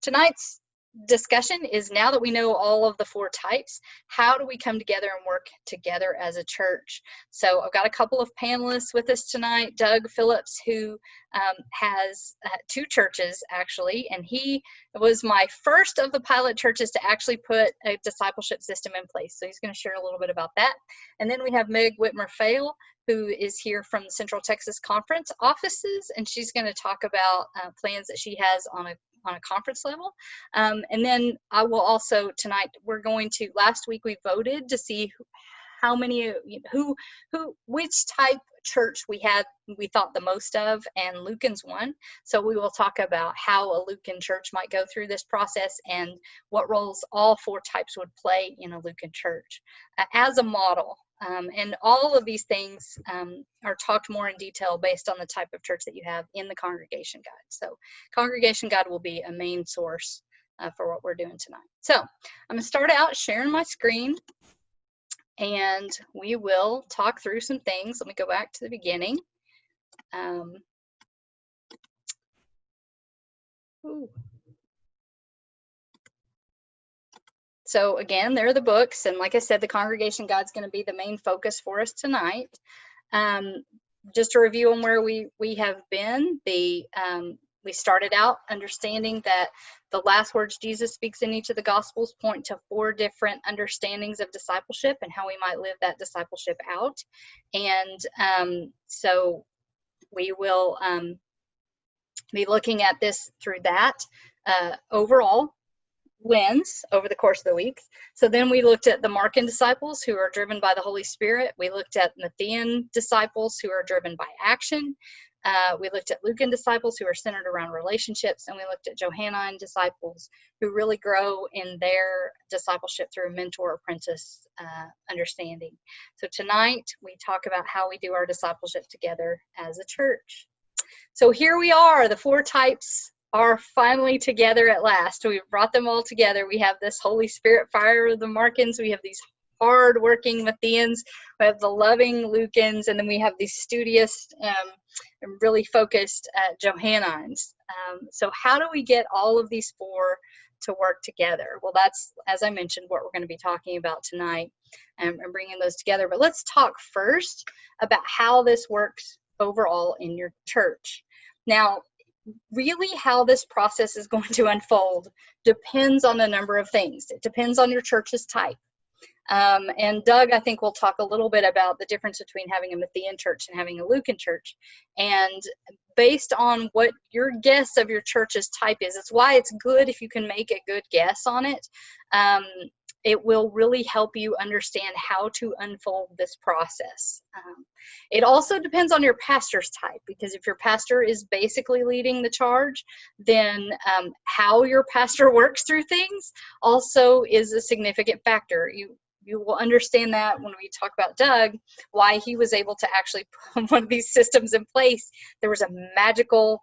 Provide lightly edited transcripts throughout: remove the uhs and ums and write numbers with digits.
tonight's discussion is, now that we know all of the 4 types, how do we come together and work together as a church? So I've got a couple of panelists with us tonight. Doug Phillips, who has 2 churches actually, and he was my first of the pilot churches to actually put a discipleship system in place. So he's going to share a little bit about that. And then we have Meg Witmer-Faile, who is here from the Central Texas Conference offices, and she's going to talk about plans that she has on a conference level. And then I will also, tonight, last week we voted to see how many, which type church we thought the most of, and Lukan's one. So we will talk about how a Lukan church might go through this process and what roles all 4 types would play in a Lukan church as a model. And all of these things are talked more in detail based on the type of church that you have in the congregation guide. So congregation guide will be a main source for what we're doing tonight. So I'm going to start out sharing my screen, and we will talk through some things. Let me go back to the beginning. So again, there are the books, and like I said, the congregation guide is going to be the main focus for us tonight. Just a review on where we have been. We started out understanding that the last words Jesus speaks in each of the Gospels point to 4 different understandings of discipleship and how we might live that discipleship out. And so we will be looking at this through that overall lens over the course of the weeks. So then we looked at the Markan disciples, who are driven by the Holy Spirit. We looked at Matthean disciples, who are driven by action. We looked at Lukan disciples, who are centered around relationships, and we looked at Johannine disciples, who really grow in their discipleship through mentor-apprentice understanding. So tonight we talk about how we do our discipleship together as a church. So here we are, the 4 types are finally together at last. We've brought them all together. We have this Holy Spirit fire of the Markans. We have these hard-working Mattheans. We have the loving Lukans, and then we have these studious and really focused Johannines. So how do we get all of these 4 to work together? Well, that's, as I mentioned, what we're going to be talking about tonight, and bringing those together. But let's talk first about how this works overall in your church. Now, really how this process is going to unfold depends on a number of things. It depends on your church's type. And Doug, I think, will talk a little bit about the difference between having a Matthean church and having a Lukan church. And based on what your guess of your church's type is, it's why it's good if you can make a good guess on it. It will really help you understand how to unfold this process. It also depends on your pastor's type, because if your pastor is basically leading the charge, then how your pastor works through things also is a significant factor. You will understand that when we talk about Doug, why he was able to actually put one of these systems in place. There was a magical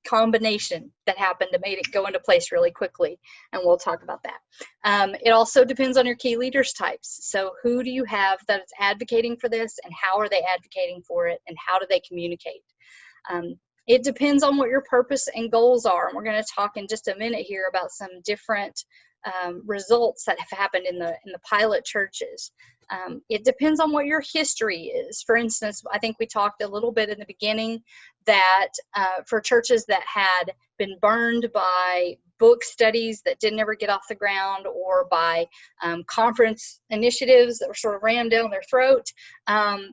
combination that happened that made it go into place really quickly, and we'll talk about that. It also depends on your key leaders types. So who do you have that is advocating for this, and how are they advocating for it, and how do they communicate? It depends on what your purpose and goals are, and we're going to talk in just a minute here about some different results that have happened in the pilot churches. It depends on what your history is. For instance, I think we talked a little bit in the beginning that for churches that had been burned by book studies that didn't ever get off the ground, or by conference initiatives that were sort of rammed down their throat,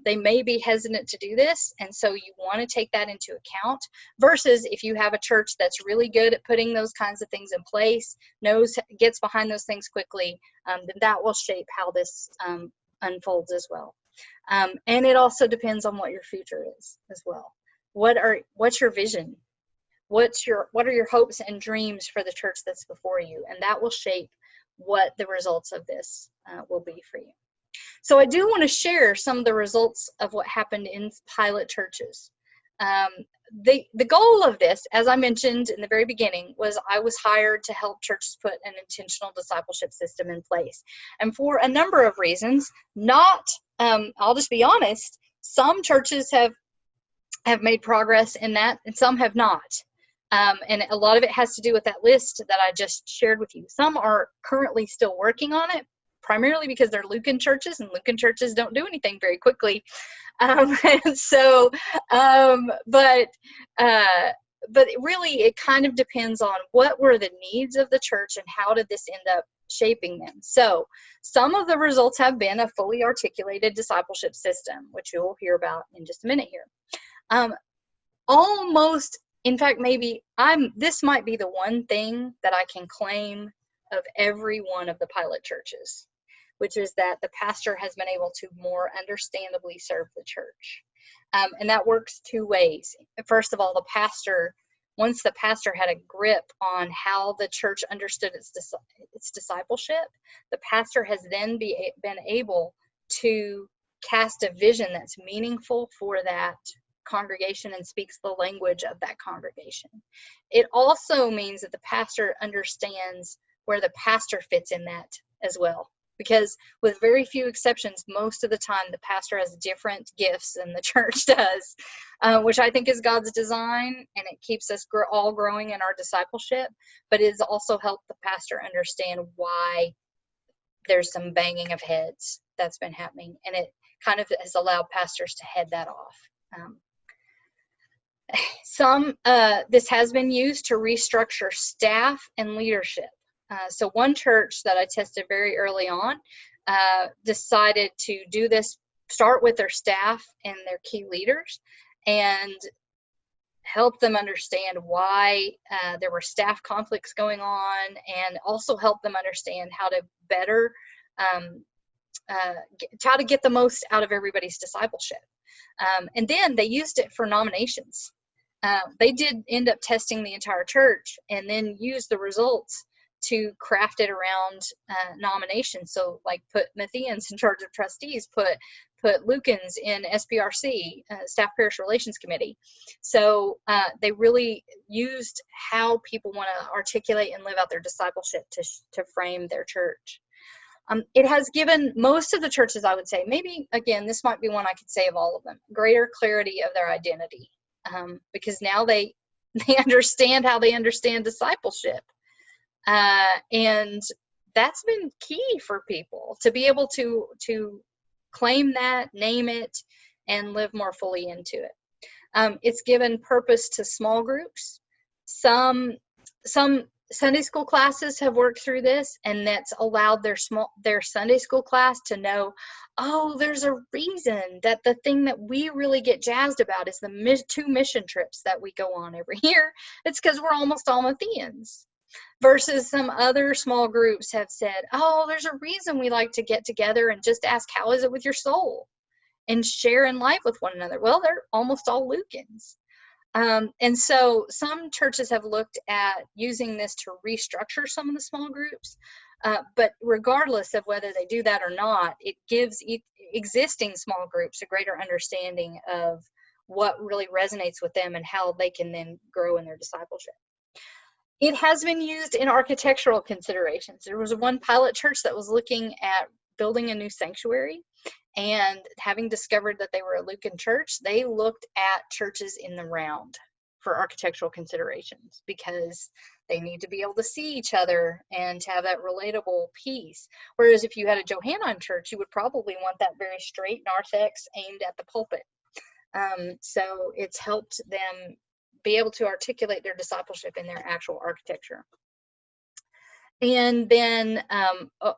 they may be hesitant to do this. And so you want to take that into account, versus if you have a church that's really good at putting those kinds of things in place, gets behind those things quickly, then that will shape how this unfolds as well. And it also depends on what your future is as well. What's your vision? What are your hopes and dreams for the church that's before you? And that will shape what the results of this will be for you. So I do want to share some of the results of what happened in pilot churches. The goal of this, as I mentioned in the very beginning, was I was hired to help churches put an intentional discipleship system in place. And for a number of reasons, I'll just be honest, some churches have made progress in that, and some have not. And a lot of it has to do with that list that I just shared with you. Some are currently still working on it, primarily because they're Lukan churches, and Lukan churches don't do anything very quickly. And so, but really it kind of depends on what were the needs of the church and how did this end up shaping them. So some of the results have been a fully articulated discipleship system, which you will hear about in just a minute here. Almost, in fact, this might be the one thing that I can claim of every one of the pilot churches, which is that the pastor has been able to more understandably serve the church. And that works two ways. First of all, once the pastor had a grip on how the church understood its discipleship, the pastor has then been able to cast a vision that's meaningful for that congregation and speaks the language of that congregation. It also means that the pastor understands where the pastor fits in that as well. Because with very few exceptions, most of the time the pastor has different gifts than the church does, which I think is God's design, and it keeps us all growing in our discipleship, but it's also helped the pastor understand why there's some banging of heads that's been happening, and it kind of has allowed pastors to head that off. This has been used to restructure staff and leadership. So one church that I tested very early on decided to do this, start with their staff and their key leaders, and help them understand why there were staff conflicts going on, and also help them understand how to better, how to get the most out of everybody's discipleship. And then they used it for nominations. They did end up testing the entire church and then use the results to craft it around nominations. So like put Mattheans in charge of trustees, put Lukans in SPRC, Staff Parish Relations Committee. So they really used how people want to articulate and live out their discipleship to frame their church. It has given most of the churches, I would say, maybe again, this might be one I could say of all of them, greater clarity of their identity, because now they understand how they understand discipleship. And that's been key for people to be able to claim that, name it, and live more fully into it. It's given purpose to small groups. Some Sunday school classes have worked through this, and that's allowed their Sunday school class to know, oh, there's a reason that the thing that we really get jazzed about is the 2 mission trips that we go on every year. It's because we're almost all Mattheans. Versus some other small groups have said, oh, there's a reason we like to get together and just ask, how is it with your soul? And share in life with one another. Well, they're almost all Lukans. And so some churches have looked at using this to restructure some of the small groups. But regardless of whether they do that or not, it gives existing small groups a greater understanding of what really resonates with them and how they can then grow in their discipleship. It has been used in architectural considerations. There was one pilot church that was looking at building a new sanctuary, and having discovered that they were a Lukan church, they looked at churches in the round for architectural considerations because they need to be able to see each other and to have that relatable piece. Whereas if you had a Johannine church, you would probably want that very straight narthex aimed at the pulpit. So it's helped them be able to articulate their discipleship in their actual architecture. And then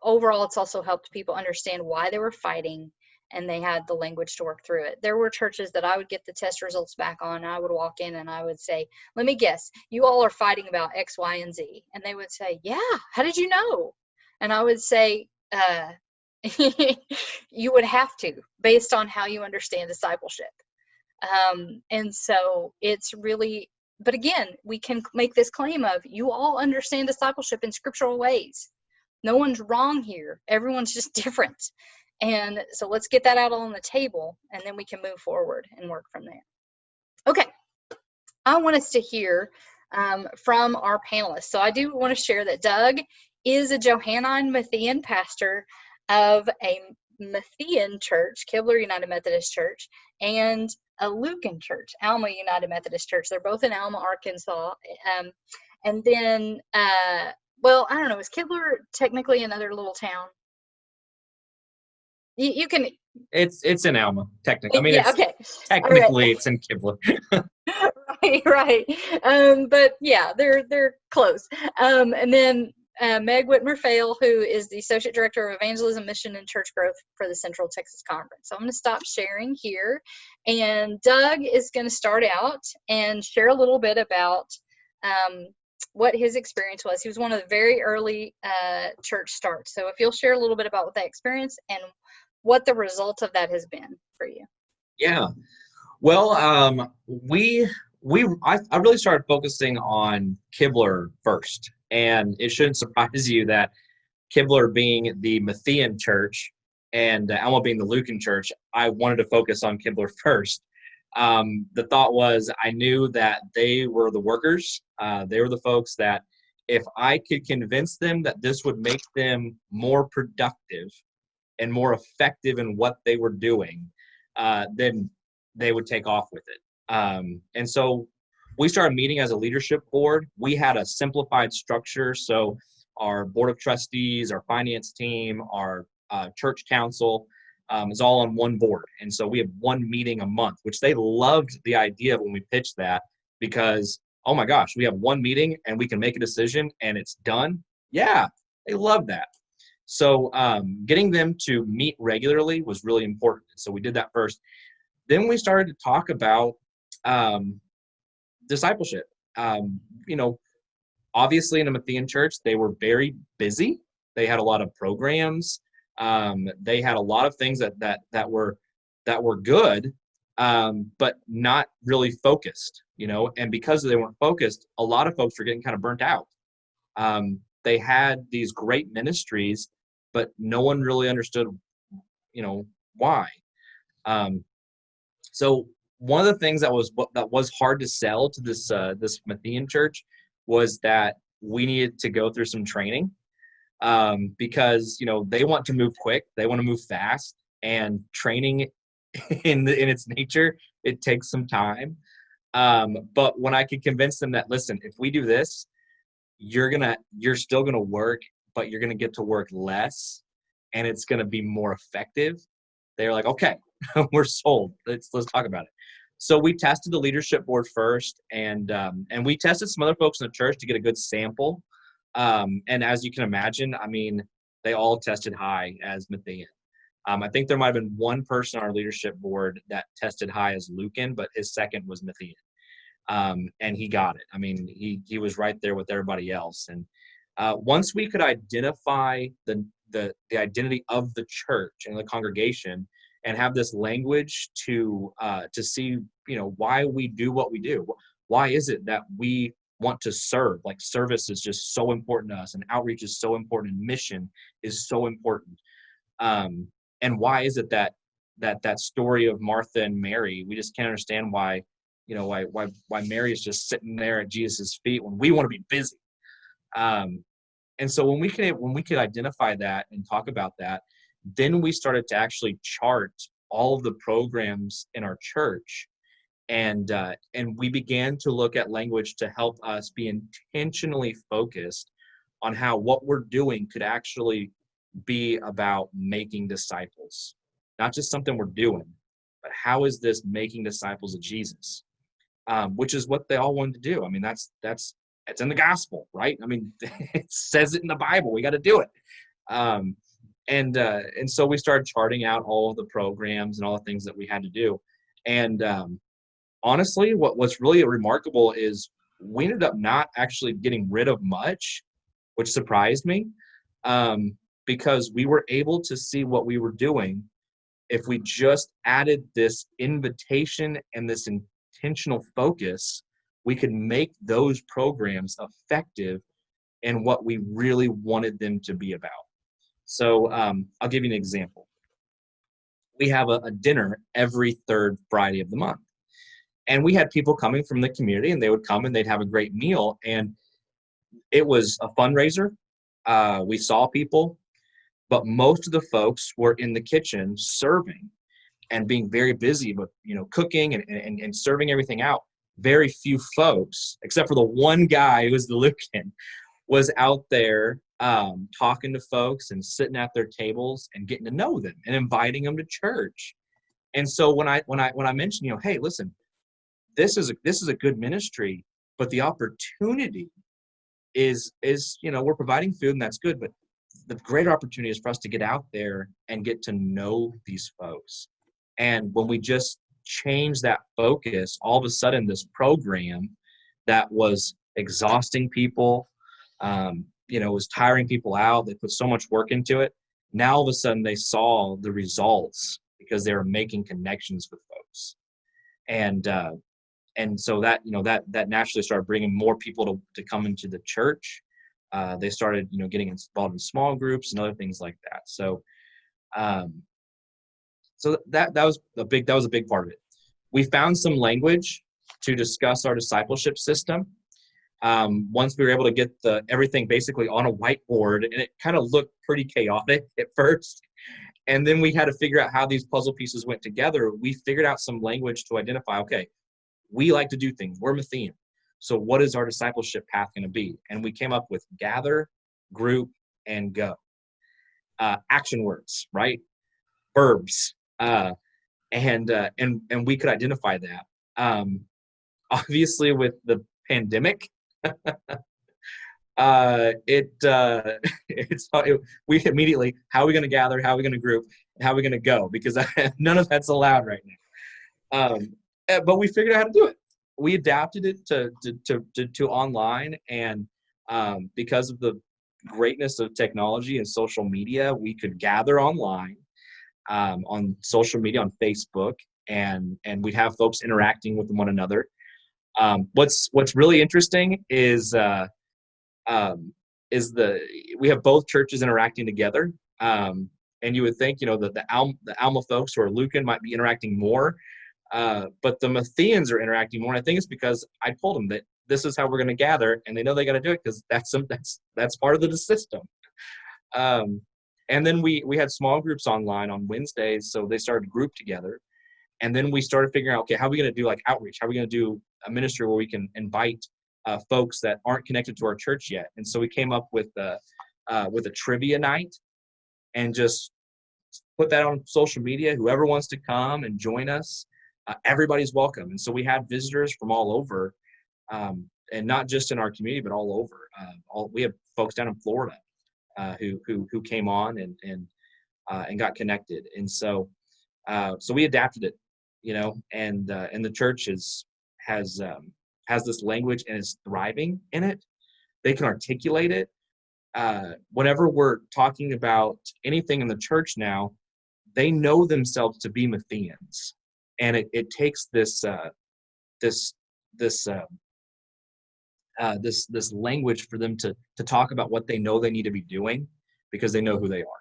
overall, it's also helped people understand why they were fighting, and they had the language to work through it. There were churches that I would get the test results back on, and I would walk in and I would say, let me guess, you all are fighting about X, Y, and Z. And they would say, yeah, how did you know? And I would say, you would have to, based on how you understand discipleship. And so it's really, but again, we can make this claim of, you all understand discipleship in scriptural ways. No one's wrong here. Everyone's just different. And so let's get that out on the table, and then we can move forward and work from there. Okay. I want us to hear from our panelists. So I do want to share that Doug is a Johannine-Matthean pastor of a Matthean church, Kibler United Methodist Church, and a Lukan church, Alma United Methodist Church. They're both in Alma, Arkansas. And then, well, I don't know, is Kibler technically another little town? You can. It's in Alma, technically. I mean, Yeah, it's okay. technically it's in Kibler. Right. But yeah, they're close. And then Meg Witmer-Faile, who is the Associate Director of Evangelism, Mission, and Church Growth for the Central Texas Conference. So I'm going to stop sharing here. And Doug is going to start out and share a little bit about what his experience was. He was one of the very early church starts. So if you'll share a little bit about that experience and what the result of that has been for you. Yeah. Well, I really started focusing on Kibler first, and it shouldn't surprise you that Kibler being the Matthean church and Alma being the Lukan church, I wanted to focus on Kibler first. The thought was I knew that they were the workers. They were the folks that if I could convince them that this would make them more productive and more effective in what they were doing, then they would take off with it. And so we started meeting as a leadership board. We had a simplified structure. So our board of trustees, our finance team, our church council is all on one board. And so we have one meeting a month, which they loved the idea when we pitched that because, oh my gosh, we have one meeting and we can make a decision and it's done. Yeah, they love that. So getting them to meet regularly was really important. So we did that first. Then we started to talk about discipleship. Obviously in a Matthean church, they were very busy. They had a lot of programs. They had a lot of things that were good, but not really focused. And because they weren't focused, a lot of folks were getting kind of burnt out. They had these great ministries, but no one really understood, why. So one of the things that was hard to sell to this Matthean church was that we needed to go through some training because they want to move quick, they want to move fast, and training in its nature, it takes some time. But when I could convince them that, listen, if we do this, you're still gonna work, but you're gonna get to work less, and it's gonna be more effective. They're like, okay, we're sold. Let's talk about it. So we tested the leadership board first, and we tested some other folks in the church to get a good sample. And as you can imagine, I mean, they all tested high as Matthean. I think there might have been one person on our leadership board that tested high as Lukan, but his second was Matthean. And he got it. I mean, he was right there with everybody else. And once we could identify the identity of the church and the congregation, and have this language to see, why we do what we do. Why is it that we want to serve? Like, service is just so important to us, and outreach is so important, and mission is so important. And why is it that story of Martha and Mary, we just can't understand why Mary is just sitting there at Jesus' feet when we want to be busy. And so when we could identify that and talk about that, then we started to actually chart all of the programs in our church, and we began to look at language to help us be intentionally focused on how what we're doing could actually be about making disciples, not just something we're doing, but how is this making disciples of Jesus, which is what they all wanted to do. I mean, that's it's in the gospel, right? I mean, it says it in the Bible. We got to do it. And so we started charting out all of the programs and all the things that we had to do. And honestly, what's really remarkable is we ended up not actually getting rid of much, which surprised me, because we were able to see what we were doing. If we just added this invitation and this intentional focus, we could make those programs effective in what we really wanted them to be about. So I'll give you an example. We have a dinner every third Friday of the month. And we had people coming from the community, and they would come and they'd have a great meal. And it was a fundraiser. We saw people, but most of the folks were in the kitchen serving. and being very busy, but cooking and serving everything out. Very few folks, except for the one guy who was the Lukan, was out there talking to folks and sitting at their tables and getting to know them and inviting them to church. And so when I mentioned, hey, listen, this is a good ministry, but the opportunity is we're providing food and that's good, but the greater opportunity is for us to get out there and get to know these folks. And when we just change that focus, all of a sudden this program that was exhausting people, was tiring people out, they put so much work into it, now all of a sudden they saw the results because they were making connections with folks. And so that naturally started bringing more people to come into the church. They started getting involved in small groups and other things like that. So that was a big part of it. We found some language to discuss our discipleship system. Once we were able to get everything basically on a whiteboard, and it kind of looked pretty chaotic at first. And then we had to figure out how these puzzle pieces went together. We figured out some language to identify, okay, we like to do things. We're Matthean. So what is our discipleship path going to be? And we came up with gather, group, and go. Action words, right? Verbs. And we could identify that. Obviously, with the pandemic, we immediately, how are we going to gather? How are we going to group? How are we going to go? Because none of that's allowed right now. But we figured out how to do it. We adapted it to online, and because of the greatness of technology and social media, we could gather online on social media, on Facebook, and we'd have folks interacting with one another. What's really interesting is we have both churches interacting together, and you would think the Alma folks who are Lukan might be interacting more. But the Mattheans are interacting more. And I think it's because I told them that this is how we're going to gather, and they know they got to do it because that's part of the system. And then we had small groups online on Wednesdays, so they started to group together. And then we started figuring out, okay, how are we going to do like outreach? How are we going to do a ministry where we can invite folks that aren't connected to our church yet? And so we came up with a trivia night, and just put that on social media. Whoever wants to come and join us, everybody's welcome. And so we had visitors from all over, and not just in our community, but all over. We have folks down in Florida who came on and got connected. And so we adapted it, and the church has this language and is thriving in it. They can articulate it. Whenever we're talking about anything in the church now, they know themselves to be Mattheans. And it takes this language for them to talk about what they know they need to be doing, because they know who they are.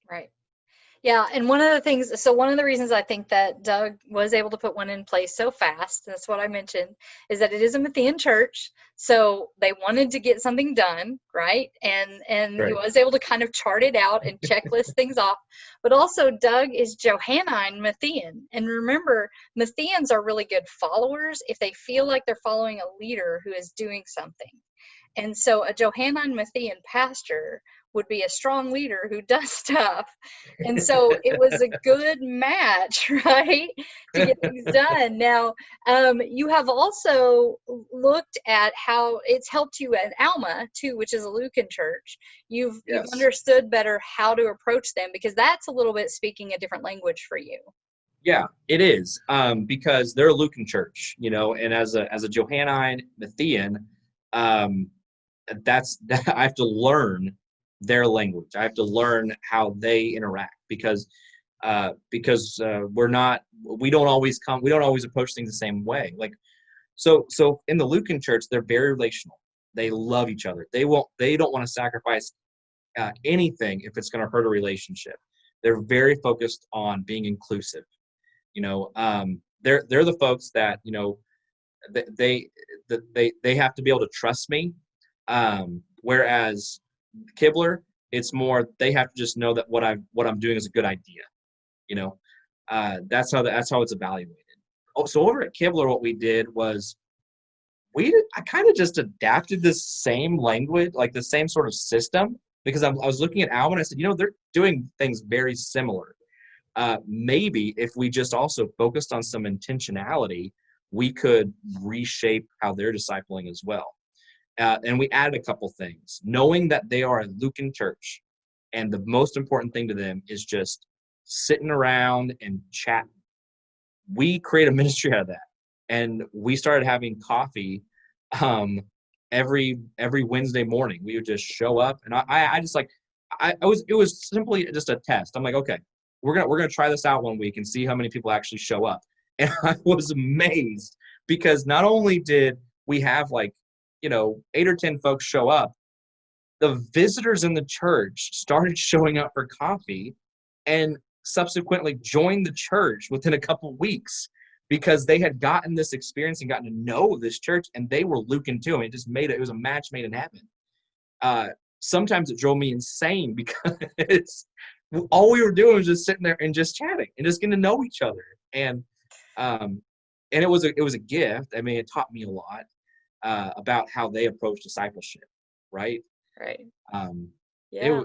Right. Yeah, and one of the reasons I think that Doug was able to put one in place so fast, that's what I mentioned, is that it is a Matthean church, so they wanted to get something done, right? And Right. He was able to kind of chart it out and checklist things off. But also, Doug is Johannine-Matthean, and remember, Mattheans are really good followers if they feel like they're following a leader who is doing something. And so a Johannine-Matthean pastor would be a strong leader who does stuff. And so it was a good match, right, to get things done. Now, you have also looked at how it's helped you at Alma, too, which is a Lukan church. You've understood better how to approach them, because that's a little bit speaking a different language for you. Yeah, it is, because they're a Lukan church, and as a Johannine-Matthean, I have to learn their language. I have to learn how they interact, because we don't always approach things the same way. Like, so in the Lukan church, they're very relational. They love each other. They don't want to sacrifice anything if it's going to hurt a relationship. They're very focused on being inclusive. They're the folks that, they have to be able to trust me. Whereas Kibler, it's more, they have to just know that what I'm doing is a good idea. That's how it's evaluated. Oh, so over at Kibler, what we did was I kind of just adapted this same language, like the same sort of system, because I was looking at Alvin. I said, they're doing things very similar. Maybe if we just also focused on some intentionality, we could reshape how they're discipling as well. And we added a couple things, knowing that they are a Lukan church, and the most important thing to them is just sitting around and chatting. We create a ministry out of that, and we started having coffee every Wednesday morning. We would just show up, and it was simply just a test. I'm like, okay, we're gonna try this out one week and see how many people actually show up. And I was amazed, because not only did we have 8 or 10 folks show up, the visitors in the church started showing up for coffee and subsequently joined the church within a couple weeks, because they had gotten this experience and gotten to know this church, and they were Lukan too. I mean, it was a match made in heaven. Sometimes it drove me insane, because all we were doing was just sitting there and just chatting and just getting to know each other. And it was a gift. I mean, it taught me a lot about how they approach discipleship, right? Right. Yeah.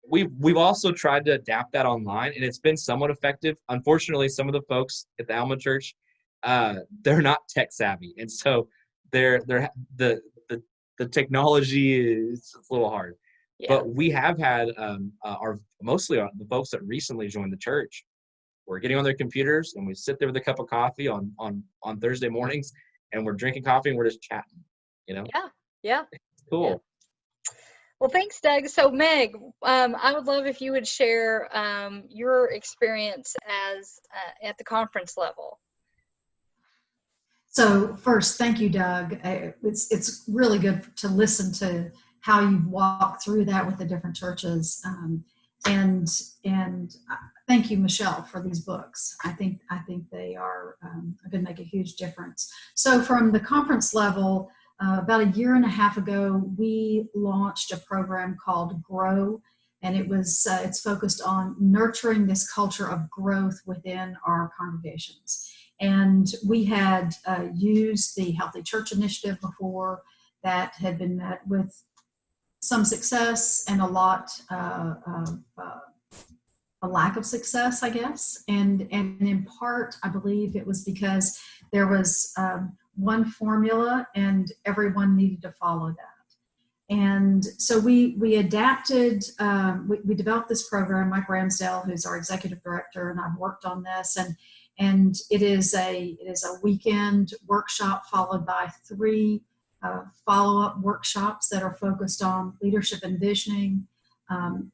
We've also tried to adapt that online, and it's been somewhat effective. Unfortunately, some of the folks at the Alma Church, they're not tech savvy, and so the technology is a little hard. Yeah. But we have had mostly the folks that recently joined the church. We're getting on their computers, and we sit there with a cup of coffee on Thursday mornings, and we're drinking coffee and we're just chatting. Yeah. It's cool. Yeah. Well, thanks, Doug. So, Meg, I would love if you would share your experience at the conference level. So, first, thank you, Doug. It's really good to listen to how you walk through that with the different churches, and thank you, Michelle, for these books. I think they are going to make a huge difference. So, from the conference level. About a year and a half ago, we launched a program called Grow, and it's focused on nurturing this culture of growth within our congregations. And we had used the Healthy Church Initiative before, that had been met with some success and a lot a lack of success, I guess. And in part, I believe it was because there was one formula and everyone needed to follow that. And so we adapted, we developed this program. Mike Ramsdale, who's our executive director, and I've worked on this, and it is a weekend workshop followed by 3 follow-up workshops that are focused on leadership and visioning,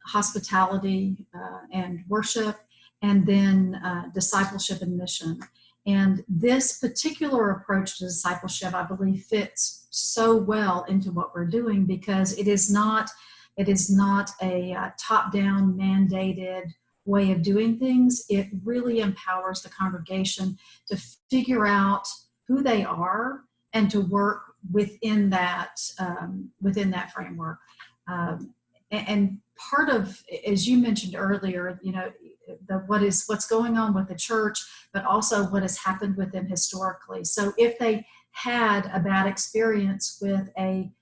hospitality and worship, and then discipleship and mission. And this particular approach to discipleship, I believe, fits so well into what we're doing, because it is not a top-down mandated way of doing things. It really empowers the congregation to figure out who they are and to work within that framework. And part of, as you mentioned earlier, what's going on with the church, but also what has happened with them historically. So if they had a bad experience with a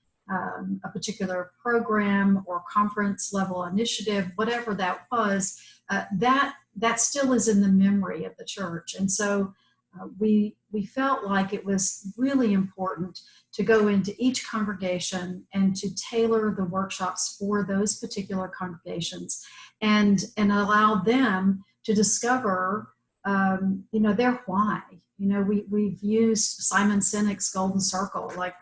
particular program or conference level initiative, whatever that was, that still is in the memory of the church. And so we felt like it was really important to go into each congregation and to tailor the workshops for those particular congregations, and allow them to discover, their why. We've used Simon Sinek's Golden Circle. Like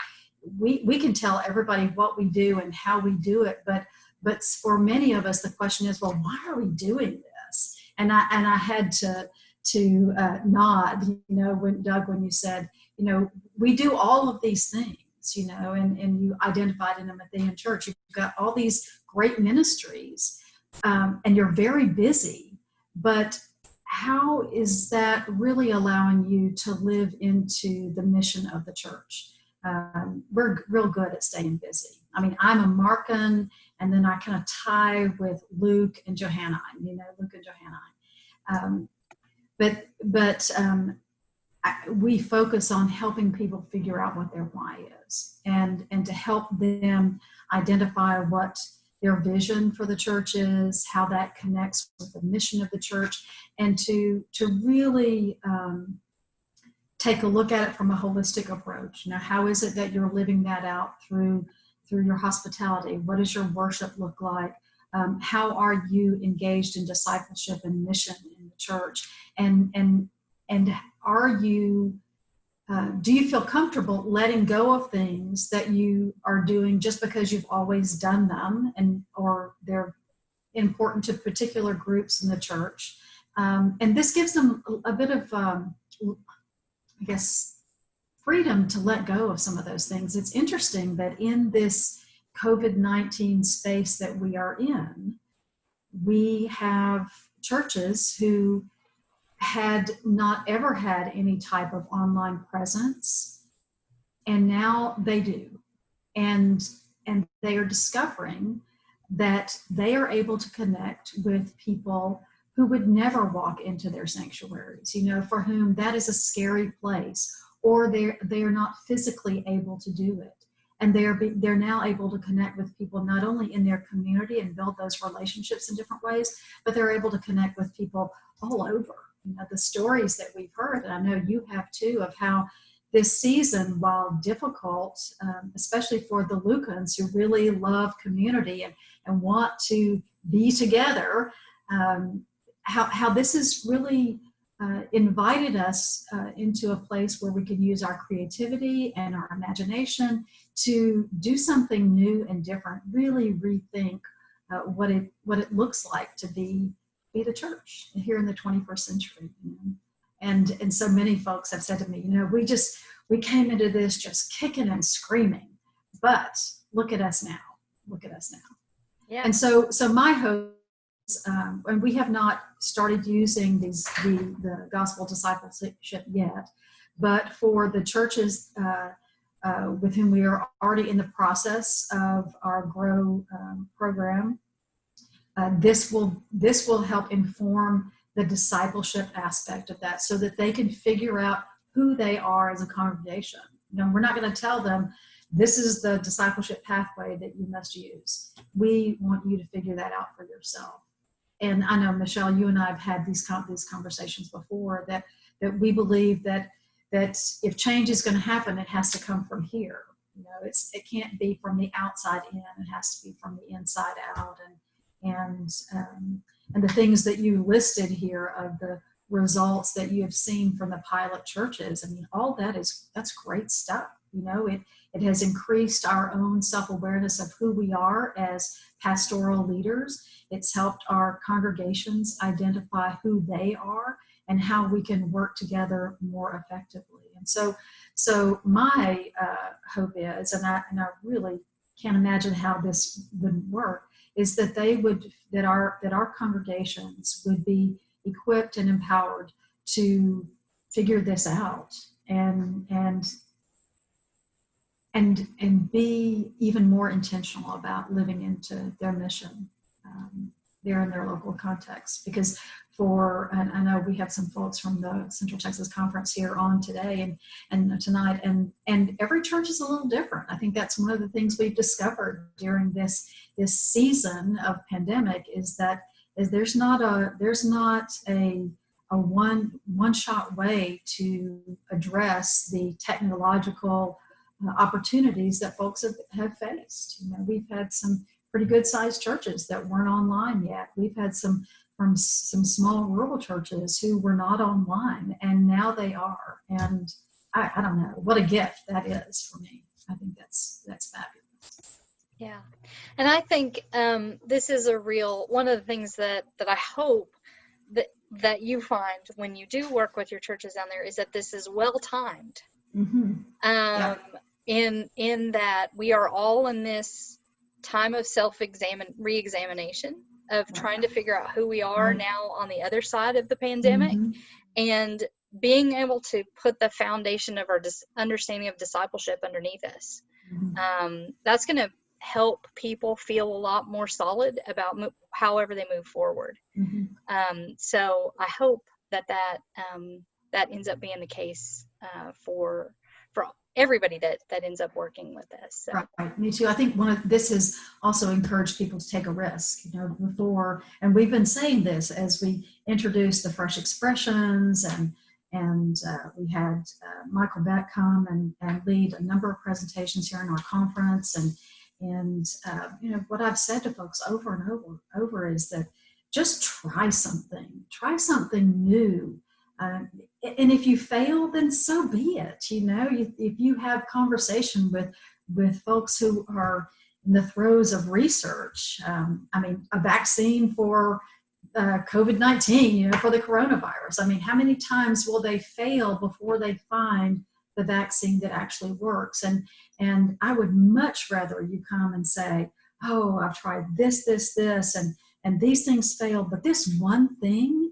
we can tell everybody what we do and how we do it, but for many of us, the question is, well, why are we doing this? And I had to nod, when you said, we do all of these things, and you identified in a Matthean church, you've got all these great ministries, and you're very busy, but how is that really allowing you to live into the mission of the church? We're real good at staying busy. I mean, I'm a Markan, and then I kind of tie with Luke and Johannine, Luke and Johannine. we focus on helping people figure out what their why is, and to help them identify what their vision for the church is, how that connects with the mission of the church, and to really take a look at it from a holistic approach. Now, how is it that you're living that out through your hospitality? What does your worship look like? How are you engaged in discipleship and mission in the church? And are you, do you feel comfortable letting go of things that you are doing just because you've always done them, or they're important to particular groups in the church? And this gives them a bit of, I guess, freedom to let go of some of those things. It's interesting that in this COVID-19 space that we are in, we have churches who had not ever had any type of online presence, and now they do. And they are discovering that they are able to connect with people who would never walk into their sanctuaries, for whom that is a scary place, or they are not physically able to do it. And they're now able to connect with people not only in their community and build those relationships in different ways, but they're able to connect with people all over. The stories that we've heard, and I know you have too, of how this season, while difficult, especially for the Lukans who really love community and want to be together, how this has really invited us into a place where we can use our creativity and our imagination to do something new and different, really rethink what it looks like to be the church here in the 21st century. And so many folks have said to me, we came into this just kicking and screaming, but look at us now. Yeah. And so my hope is, and we have not started using the Gospel Discipleship yet, but for the churches with whom we are already in the process of our GROW program, this will help inform the discipleship aspect of that, so that they can figure out who they are as a congregation. We're not going to tell them this is the discipleship pathway that you must use. We want you to figure that out for yourself. And I know, Michelle, you and I have had these conversations before, that we believe that if change is going to happen, it has to come from here. It can't be from the outside in. It has to be from the inside out. And the things that you listed here of the results that you have seen from the pilot churches, all that's great stuff. It has increased our own self-awareness of who we are as pastoral leaders. It's helped our congregations identify who they are and how we can work together more effectively. And so my hope is, and I really can't imagine how this would work, is that our congregations would be equipped and empowered to figure this out and be even more intentional about living into their mission there in their local context. Because and I know we have some folks from the Central Texas Conference here on today and tonight, and every church is a little different. I think that's one of the things we've discovered during this season of pandemic is there's not a one-shot way to address the technological opportunities that folks have faced. We've had some pretty good-sized churches that weren't online yet. We've had some small rural churches who were not online, and now they are. And I don't know, what a gift that is for me. I think that's fabulous. Yeah. And I think this is one of the things that I hope that you find when you do work with your churches down there is that this is well-timed. Mm-hmm. In that we are all in this time of re-examination of trying to figure out who we are now on the other side of the pandemic, and being able to put the foundation of our understanding of discipleship underneath us. That's going to help people feel a lot more solid about however they move forward. So I hope that ends up being the case for everybody that ends up working with us. So. Right, me too. I think this has also encouraged people to take a risk, before, and we've been saying this as we introduced the fresh expressions, and we had Michael Beck come and lead a number of presentations here in our conference, and what I've said to folks over and over is that just try something new. And if you fail, then so be it. If you have conversation with folks who are in the throes of research, a vaccine for COVID-19, for the coronavirus. How many times will they fail before they find the vaccine that actually works? And I would much rather you come and say, oh, I've tried this, and these things failed, but this one thing,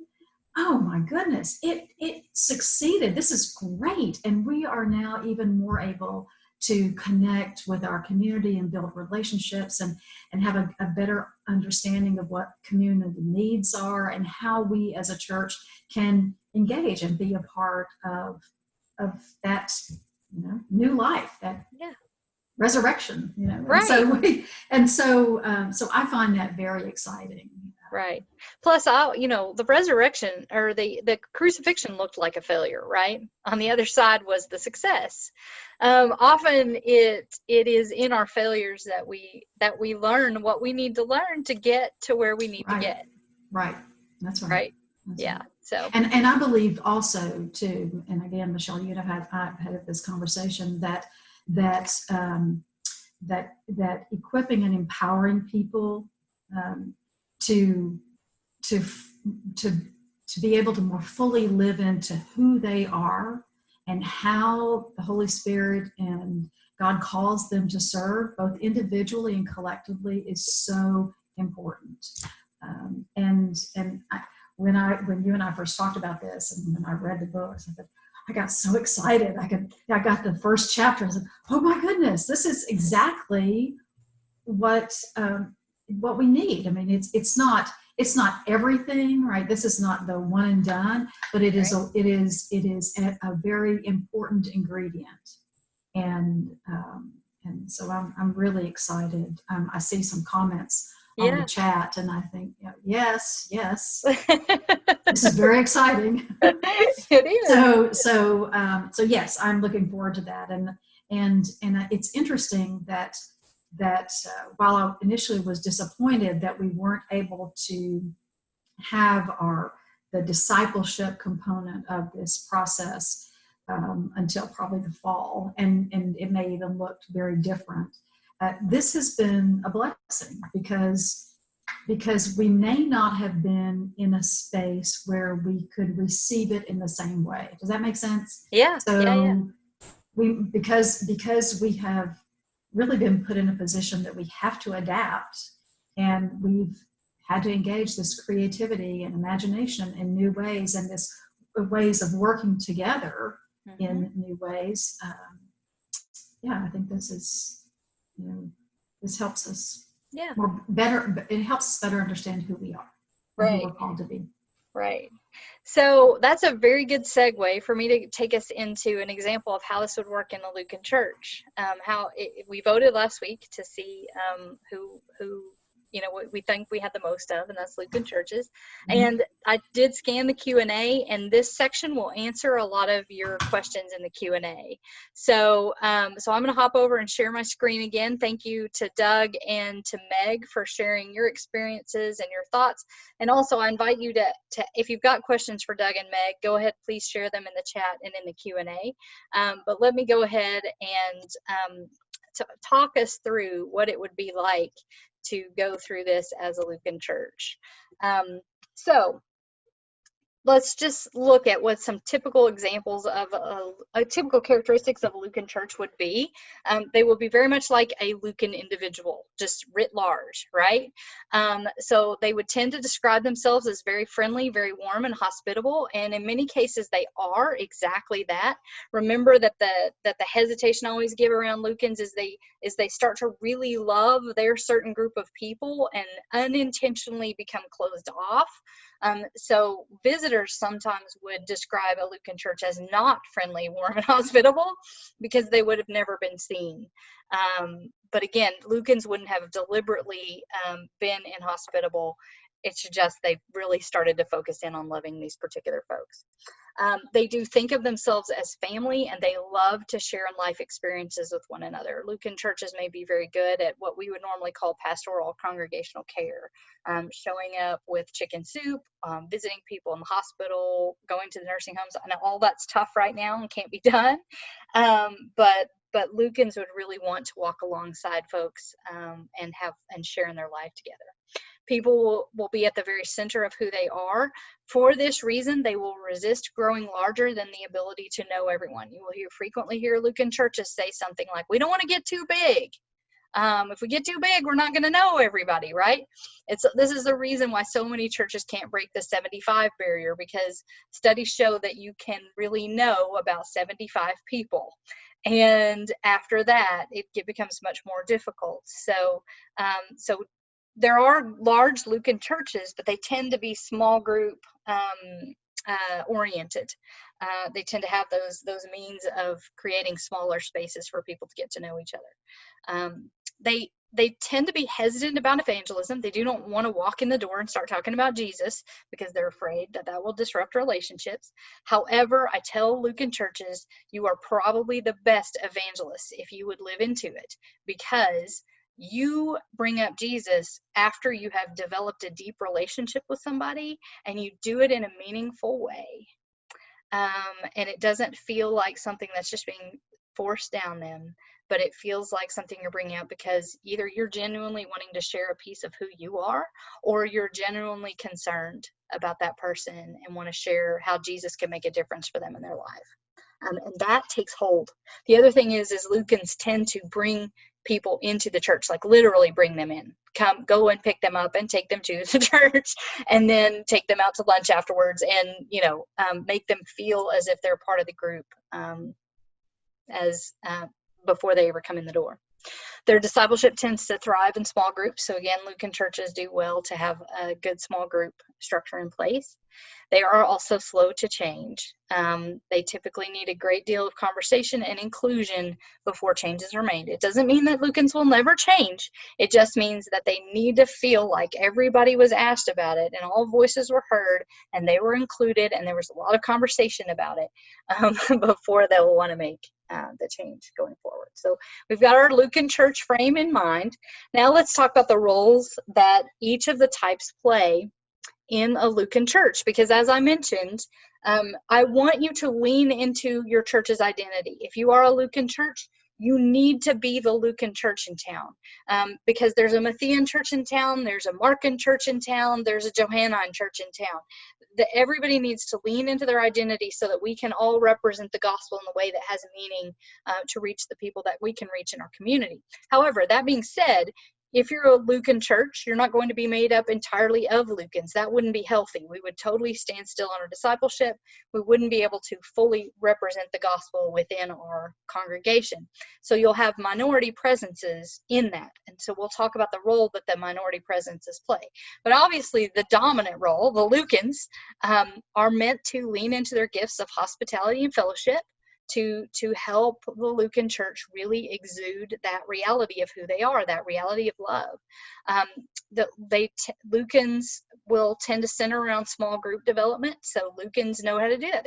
oh my goodness, it succeeded. This is great. And we are now even more able to connect with our community and build relationships and have a better understanding of what community needs are and how we as a church can engage and be a part of that, new life, that resurrection, Right. So I find that very exciting. Right. Plus, the resurrection or the crucifixion looked like a failure, right? On the other side was the success. Often it is in our failures that we learn what we need to learn to get to where we need to get. Right. That's right. Right. That's yeah. Right. So. And I believe also too, and again, Michelle, you and I've had this conversation that equipping and empowering people to be able to more fully live into who they are and how the Holy Spirit and God calls them to serve, both individually and collectively, is so important. When you and I first talked about this, and when I read the books, I got so excited. I got the first chapter. I said, "Oh my goodness, this is exactly what we need." It's not everything, right? This is not the one and done, but it is a very important ingredient. And so I'm really excited. I see some comments on the chat, and I think, yes, this is very exciting. It is. So yes, I'm looking forward to that. And it's interesting that while I initially was disappointed that we weren't able to have the discipleship component of this process until probably the fall, and it may even look very different. This has been a blessing because we may not have been in a space where we could receive it in the same way. Does that make sense? Yeah. So because we have really been put in a position that we have to adapt, and we've had to engage this creativity and imagination in new ways, and this ways of working together in new ways. I think this is, this helps us it helps us better understand who we are, right, who we're called to be. Right. So that's a very good segue for me to take us into an example of how this would work in the Lukan church. We voted last week to see who what we think we had the most of, and that's Lukan churches. And I did scan the Q&A, and this section will answer a lot of your questions in the Q&A. So I'm going to hop over and share my screen again. Thank you to Doug and to Meg for sharing your experiences and your thoughts. And also I invite you to if you've got questions for Doug and Meg, go ahead, please share them in the chat and in the Q&A. But let me go ahead and talk us through what it would be like to go through this as a Lukan church. So let's just look at what some typical examples of typical characteristics of a Lukan church would be. They will be very much like a Lukan individual, just writ large, right? So they would tend to describe themselves as very friendly, very warm and hospitable, and in many cases they are exactly that. Remember that the hesitation I always give around Lukans is they start to really love their certain group of people and unintentionally become closed off So visitors sometimes would describe a Lukan church as not friendly, warm, and hospitable because they would have never been seen. But again, Lukans wouldn't have deliberately been inhospitable. It's just they really started to focus in on loving these particular folks. They do think of themselves as family, and they love to share in life experiences with one another. Lukan churches may be very good at what we would normally call pastoral congregational care, showing up with chicken soup, visiting people in the hospital, going to the nursing homes. I know all that's tough right now and can't be done, but Lukans would really want to walk alongside folks and share in their life together. People will be at the very center of who they are. For this reason, they will resist growing larger than the ability to know everyone. You will frequently hear Lukan churches say something like, we don't want to get too big. If we get too big, we're not going to know everybody, right? This is the reason why so many churches can't break the 75 barrier, because studies show that you can really know about 75 people. And after that, it becomes much more difficult. So there are large Lukan churches, but they tend to be small group oriented. They tend to have those means of creating smaller spaces for people to get to know each other. They tend to be hesitant about evangelism. They do not want to walk in the door and start talking about Jesus because they're afraid that will disrupt relationships. However, I tell Lukan churches, you are probably the best evangelists if you would live into it, because you bring up Jesus after you have developed a deep relationship with somebody, and you do it in a meaningful way. And it doesn't feel like something that's just being forced down them, but it feels like something you're bringing up because either you're genuinely wanting to share a piece of who you are, or you're genuinely concerned about that person and want to share how Jesus can make a difference for them in their life. And that takes hold. The other thing is Lukans tend to bring people into the church, like literally bring them in, go and pick them up and take them to the church, and then take them out to lunch afterwards, and make them feel as if they're part of the group before they ever come in the door. Their discipleship tends to thrive in small groups. So again, Lukan churches do well to have a good small group structure in place. They are also slow to change. They typically need a great deal of conversation and inclusion before changes are made. It doesn't mean that Lukans will never change. It just means that they need to feel like everybody was asked about it and all voices were heard and they were included and there was a lot of conversation about it before they'll want to make the change going forward. So we've got our Lukan church frame in mind. Now let's talk about the roles that each of the types play in a Lukan church, because as I mentioned, I want you to lean into your church's identity. If you are a Lukan church, you need to be the Lukan church in town, because there's a Matthean church in town, there's a Markan church in town, there's a Johannine church in town. Everybody needs to lean into their identity so that we can all represent the gospel in the way that has meaning to reach the people that we can reach in our community. However, that being said, if you're a Lukan church, you're not going to be made up entirely of Lukans. That wouldn't be healthy. We would totally stand still on our discipleship. We wouldn't be able to fully represent the gospel within our congregation. So you'll have minority presences in that. And so we'll talk about the role that the minority presences play. But obviously the dominant role, the Lukans, are meant to lean into their gifts of hospitality and fellowship, to help the Lukan church really exude that reality of who they are, that reality of love. Lukans will tend to center around small group development, so Lukans know how to do that.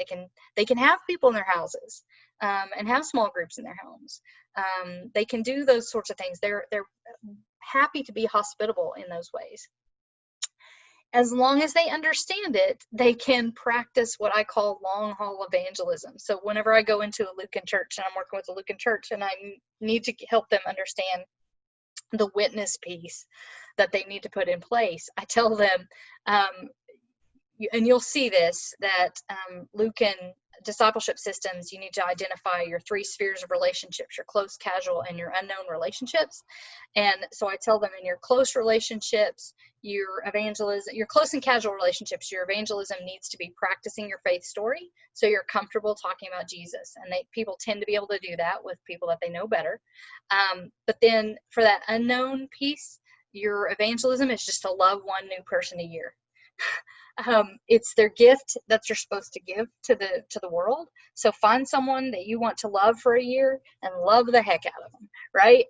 They can have people in their houses and have small groups in their homes. They can do those sorts of things. They're happy to be hospitable in those ways. As long as they understand it, they can practice what I call long haul evangelism. So whenever I go into a Lukan church and I'm working with a Lukan church and I need to help them understand the witness piece that they need to put in place, I tell them, and you'll see this, that Lukan discipleship systems, you need to identify your 3 spheres of relationships, your close, casual, and your unknown relationships. And so I tell them in your close relationships, your close and casual relationships, your evangelism needs to be practicing your faith story. So you're comfortable talking about Jesus. And people tend to be able to do that with people that they know better. But then for that unknown piece, your evangelism is just to love one new person a year. It's their gift that you're supposed to give to the world. So find someone that you want to love for a year and love the heck out of them, right?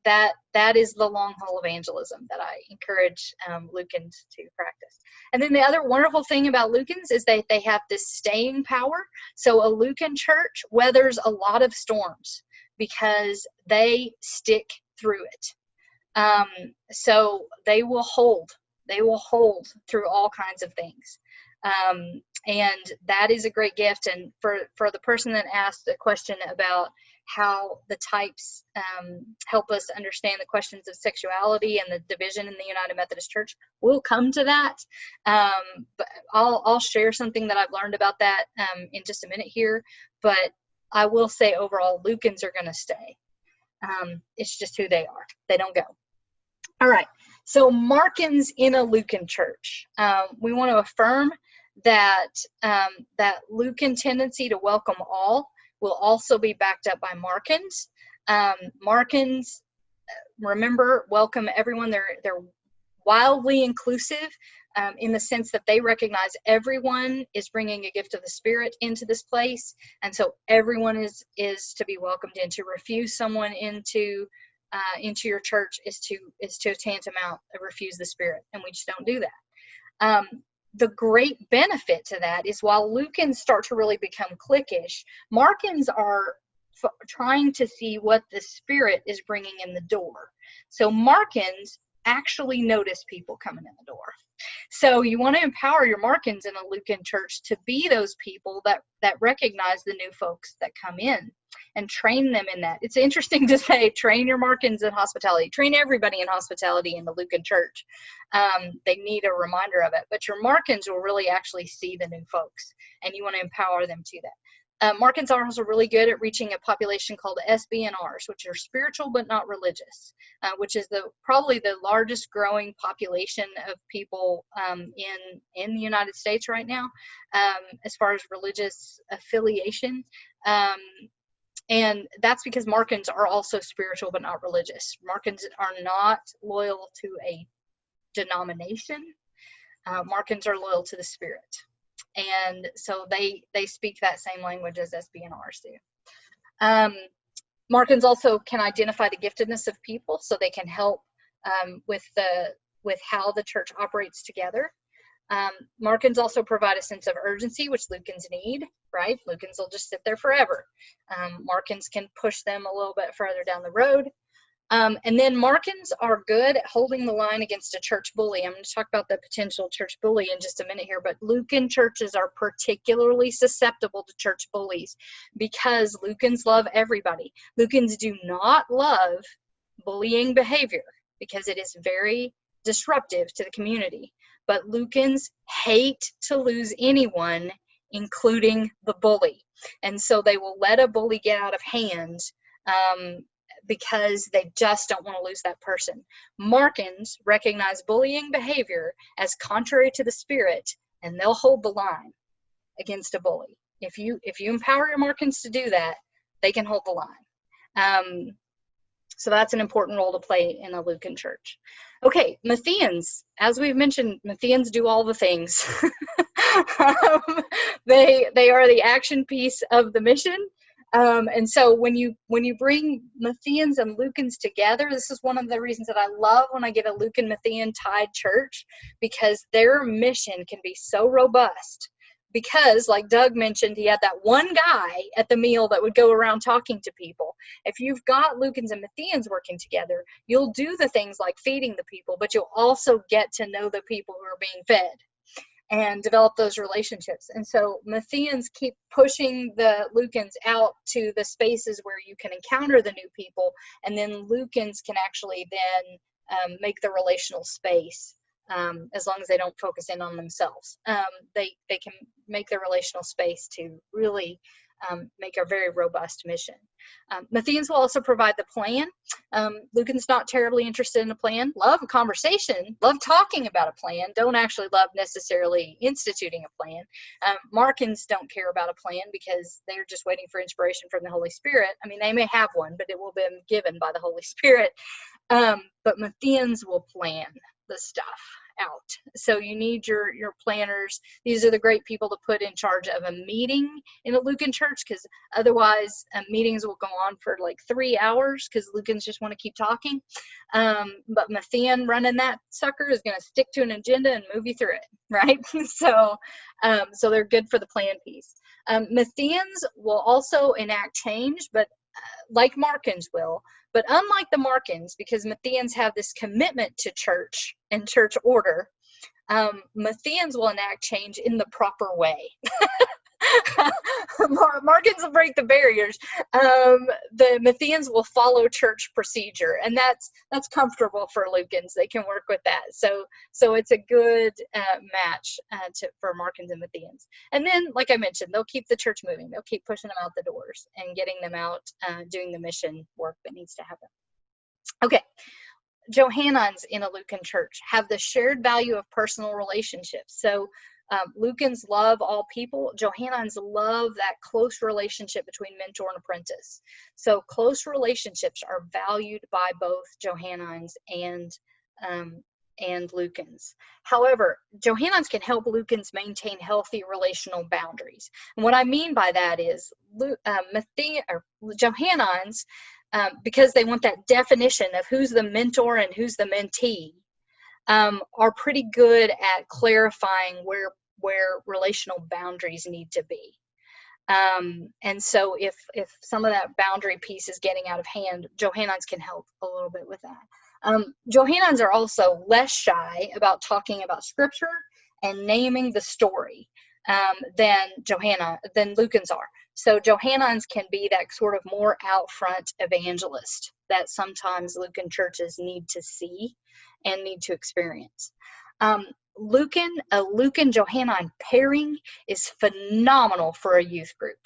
That is the long haul evangelism that I encourage Lukans to practice. And then the other wonderful thing about Lukans is they have this staying power. So a Lukan church weathers a lot of storms because they stick through it. So they will hold through all kinds of things. And that is a great gift. And for the person that asked a question about how the types help us understand the questions of sexuality and the division in the United Methodist Church, we'll come to that. But I'll share something that I've learned about that in just a minute here. But I will say overall, Lukans are going to stay. It's just who they are. They don't go. All right. So markings in a Lukan church. We want to affirm that that Lukan tendency to welcome all will also be backed up by markings. Markings, remember, welcome everyone. They're wildly inclusive in the sense that they recognize everyone is bringing a gift of the Spirit into this place, and so everyone is to be welcomed in. To refuse someone into your church is to tantamount to refuse the Spirit, and we just don't do that. The great benefit to that is while Lukans start to really become cliquish, Markans are trying to see what the Spirit is bringing in the door. So Markans actually notice people coming in the door. So you want to empower your Markans in a Lukan church to be those people that recognize the new folks that come in and train them in that. It's interesting to say, train your Markans in hospitality. Train everybody in hospitality in the Lukan church. They need a reminder of it. But your Markans will really actually see the new folks, and you want to empower them to that. Markans are also really good at reaching a population called SBNRs, which are spiritual but not religious, which is probably the largest growing population of people in the United States right now, as far as religious affiliation. And that's because Markans are also spiritual but not religious. Markans are not loyal to a denomination. Markans are loyal to the Spirit. And so they speak that same language as SBNRs do. Markans also can identify the giftedness of people, so they can help with how the church operates together. Markans also provide a sense of urgency, which Lukans need, right? Lukans will just sit there forever. Markans can push them a little bit further down the road. And then Markans are good at holding the line against a church bully. I'm going to talk about the potential church bully in just a minute here, but Lukan churches are particularly susceptible to church bullies because Lukans love everybody. Lukans do not love bullying behavior because it is very disruptive to the community. But Lukans hate to lose anyone, including the bully. And so they will let a bully get out of hand because they just don't want to lose that person. Markans recognize bullying behavior as contrary to the Spirit, and they'll hold the line against a bully. If you empower your Markans to do that, they can hold the line. So that's an important role to play in a Lukan church. Okay, Mattheans. As we've mentioned, Mattheans do all the things. They are the action piece of the mission. And so when you bring Mattheans and Lukans together, this is one of the reasons that I love when I get a Lukan-Matthean tied church, because their mission can be so robust. Because, like Doug mentioned, he had that one guy at the meal that would go around talking to people. If you've got Lukans and Mattheans working together, you'll do the things like feeding the people, but you'll also get to know the people who are being fed and develop those relationships. And so Mattheans keep pushing the Lukans out to the spaces where you can encounter the new people, and then Lukans can actually then make the relational space. As long as they don't focus in on themselves, they can make the relational space to really make a very robust mission. Mattheans will also provide the plan. Lukan's not terribly interested in a plan. Love a conversation, love talking about a plan, don't actually love necessarily instituting a plan. Markans don't care about a plan because they're just waiting for inspiration from the Holy Spirit. I mean, they may have one, but it will be given by the Holy Spirit. But Mattheans will plan the stuff. out. So you need your planners. These are the great people to put in charge of a meeting in a Lukan church, because otherwise meetings will go on for like 3 hours because Lukans just want to keep talking. But Matthean running that sucker is going to stick to an agenda and move you through it, right? So they're good for the plan piece. Mattheans will also enact change, but like Markins will. But unlike the Markins, because Mattheans have this commitment to church and church order, Mattheans will enact change in the proper way. Markins will break the barriers. The Mattheans will follow church procedure, and that's comfortable for Lukans. They can work with that. So it's a good match for Markins and Mattheans. And then, like I mentioned, they'll keep the church moving. They'll keep pushing them out the doors and getting them out doing the mission work that needs to happen. Okay. Johannines in a Lukan church have the shared value of personal relationships. So Lukans love all people. Johannines love that close relationship between mentor and apprentice. So close relationships are valued by both Johannines and Lukans. However, Johannines can help Lukans maintain healthy relational boundaries. And what I mean by that is Johannines, because they want that definition of who's the mentor and who's the mentee, are pretty good at clarifying where relational boundaries need to be. And so if some of that boundary piece is getting out of hand, Johannines can help a little bit with that. Johannines are also less shy about talking about scripture and naming the story than Lukans are. So Johannines can be that sort of more out front evangelist that sometimes Lukan churches need to see and need to experience. A Lukan Johannine pairing is phenomenal for a youth group.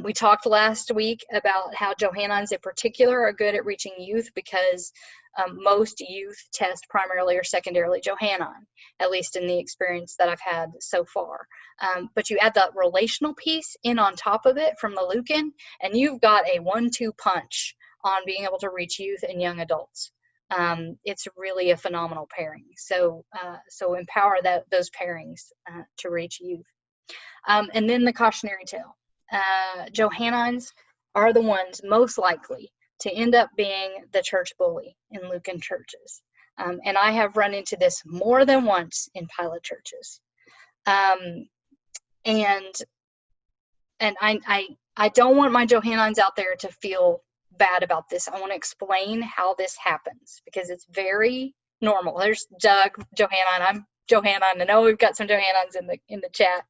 We talked last week about how Johannines in particular are good at reaching youth because most youth test primarily or secondarily Johannine, at least in the experience that I've had so far. But you add that relational piece in on top of it from the Lukan, and you've got a 1-2 punch on being able to reach youth and young adults. It's really a phenomenal pairing. So empower those pairings to reach youth. And then the cautionary tale. Johannines are the ones most likely to end up being the church bully in Lukan churches. And I have run into this more than once in pilot churches. And I don't want my Johannines out there to feel bad about this. I want to explain how this happens because it's very normal. There's Doug, Johannine. I'm Johannine. I know we've got some Johannines in the chat.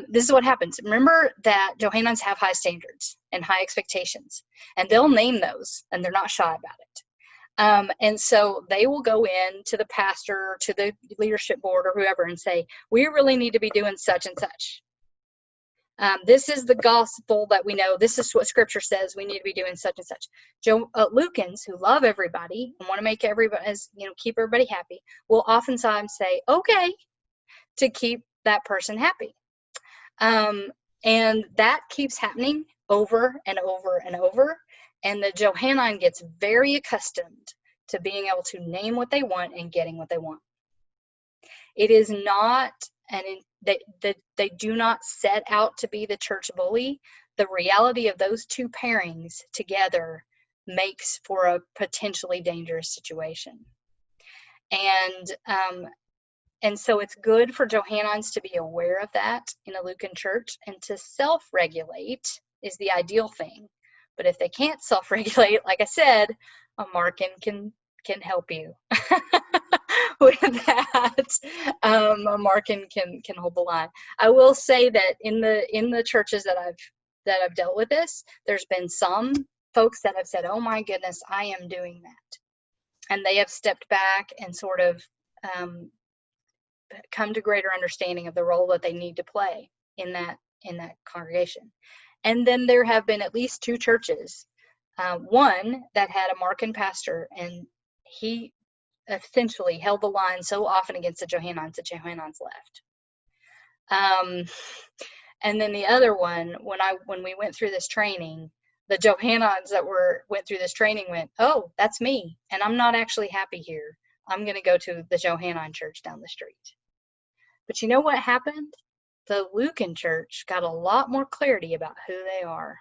This is what happens. Remember that Johannines have high standards and high expectations, and they'll name those, and they're not shy about it. And so they will go in to the pastor, to the leadership board, or whoever, and say, we really need to be doing such and such. This is the gospel that we know. This is what scripture says we need to be doing such and such. Lukans, who love everybody and want to make everybody, keep everybody happy, will oftentimes say, okay, to keep that person happy. And that keeps happening over and over and over. And the Johannine gets very accustomed to being able to name what they want and getting what they want. It is not, they do not set out to be the church bully. The reality of those two pairings together makes for a potentially dangerous situation. And so it's good for Johannines to be aware of that in a Lukan church, and to self-regulate is the ideal thing. But if they can't self-regulate, like I said, a Markin can help you with that. A Markin can hold the line. I will say that in the churches that I've dealt with this, there's been some folks that have said, "Oh my goodness, I am doing that," and they have stepped back and sort of come to greater understanding of the role that they need to play in that congregation. And then there have been at least 2 churches, one that had a Markin pastor, and he essentially held the line so often against the Johannines left. And then the other one, when we went through this training, the Johannines that went through this training went, "Oh, that's me, and I'm not actually happy here. I'm going to go to the Johannine church down the street. But you know what happened? The Lukan church got a lot more clarity about who they are.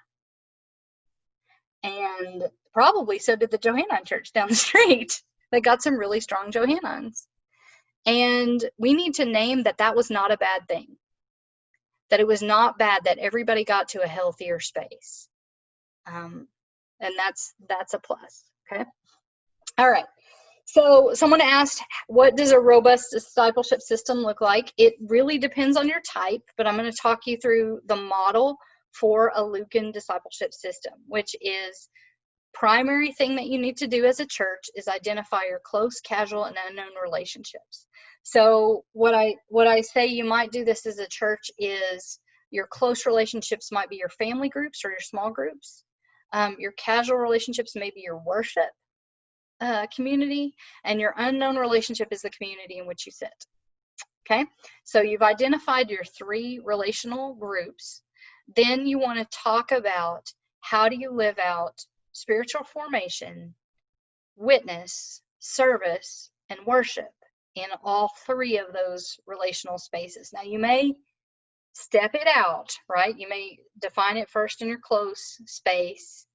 And probably so did the Johannine church down the street. They got some really strong Johannines. And we need to name that was not a bad thing. That it was not bad that everybody got to a healthier space. And that's a plus, okay? All right. So someone asked, what does a robust discipleship system look like? It really depends on your type, but I'm going to talk you through the model for a Lukan discipleship system, which is primary thing that you need to do as a church is identify your close, casual, and unknown relationships. So what I say you might do this as a church is your close relationships might be your family groups or your small groups. Your casual relationships may be your worship community, and your unknown relationship is the community in which you sit. Okay, so you've identified your 3 relational groups. Then you want to talk about how do you live out spiritual formation, witness, service, and worship in all 3 of those relational spaces. Now you may step it out, right? You may define it first in your close space,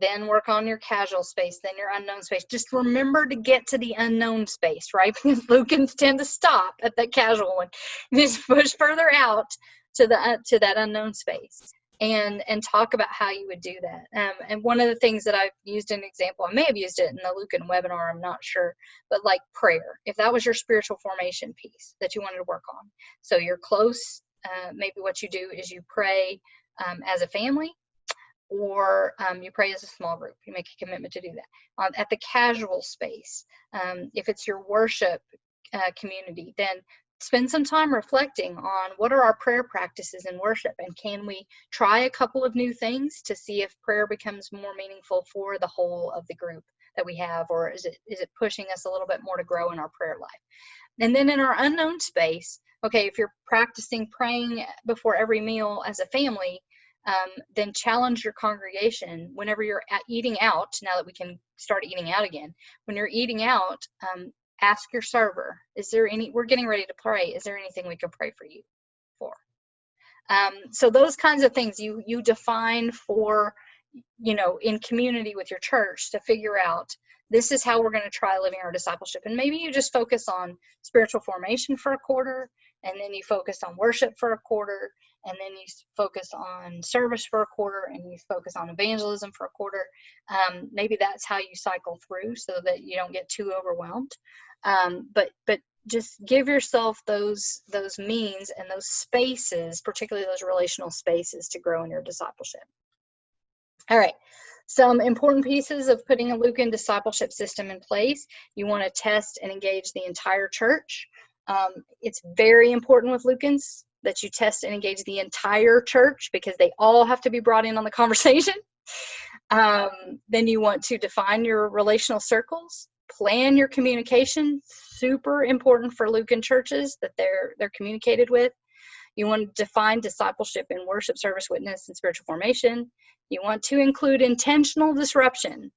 then work on your casual space, then your unknown space. Just remember to get to the unknown space, right? Because Lukans tend to stop at that casual one. Just push further out to that unknown space and talk about how you would do that. And one of the things that I've used an example, I may have used it in the Lukan webinar, I'm not sure, but like prayer, if that was your spiritual formation piece that you wanted to work on. So you're close, maybe what you do is you pray as a family, or you pray as a small group. You make a commitment to do that. At the casual space, if it's your worship community, then spend some time reflecting on what are our prayer practices in worship, and can we try a couple of new things to see if prayer becomes more meaningful for the whole of the group that we have, or is it pushing us a little bit more to grow in our prayer life? And then in our unknown space, okay, if you're practicing praying before every meal as a family, then challenge your congregation whenever you're eating out, now that we can start eating out again. When you're eating out, ask your server, we're getting ready to pray, is there anything we can pray for you for? So those kinds of things you define for, in community with your church to figure out, this is how we're going to try living our discipleship. And maybe you just focus on spiritual formation for a quarter, and then you focus on worship for a quarter, and then you focus on service for a quarter, and you focus on evangelism for a quarter. Maybe that's how you cycle through so that you don't get too overwhelmed. But just give yourself those means and those spaces, particularly those relational spaces, to grow in your discipleship. All right. Some important pieces of putting a Lukan discipleship system in place. You want to test and engage the entire church. It's very important with Lukans that you test and engage the entire church, because they all have to be brought in on the conversation. Then you want to define your relational circles, plan your communication. Super important for Lukan churches that they're communicated with. You want to define discipleship in worship, service, witness, and spiritual formation. You want to include intentional disruption,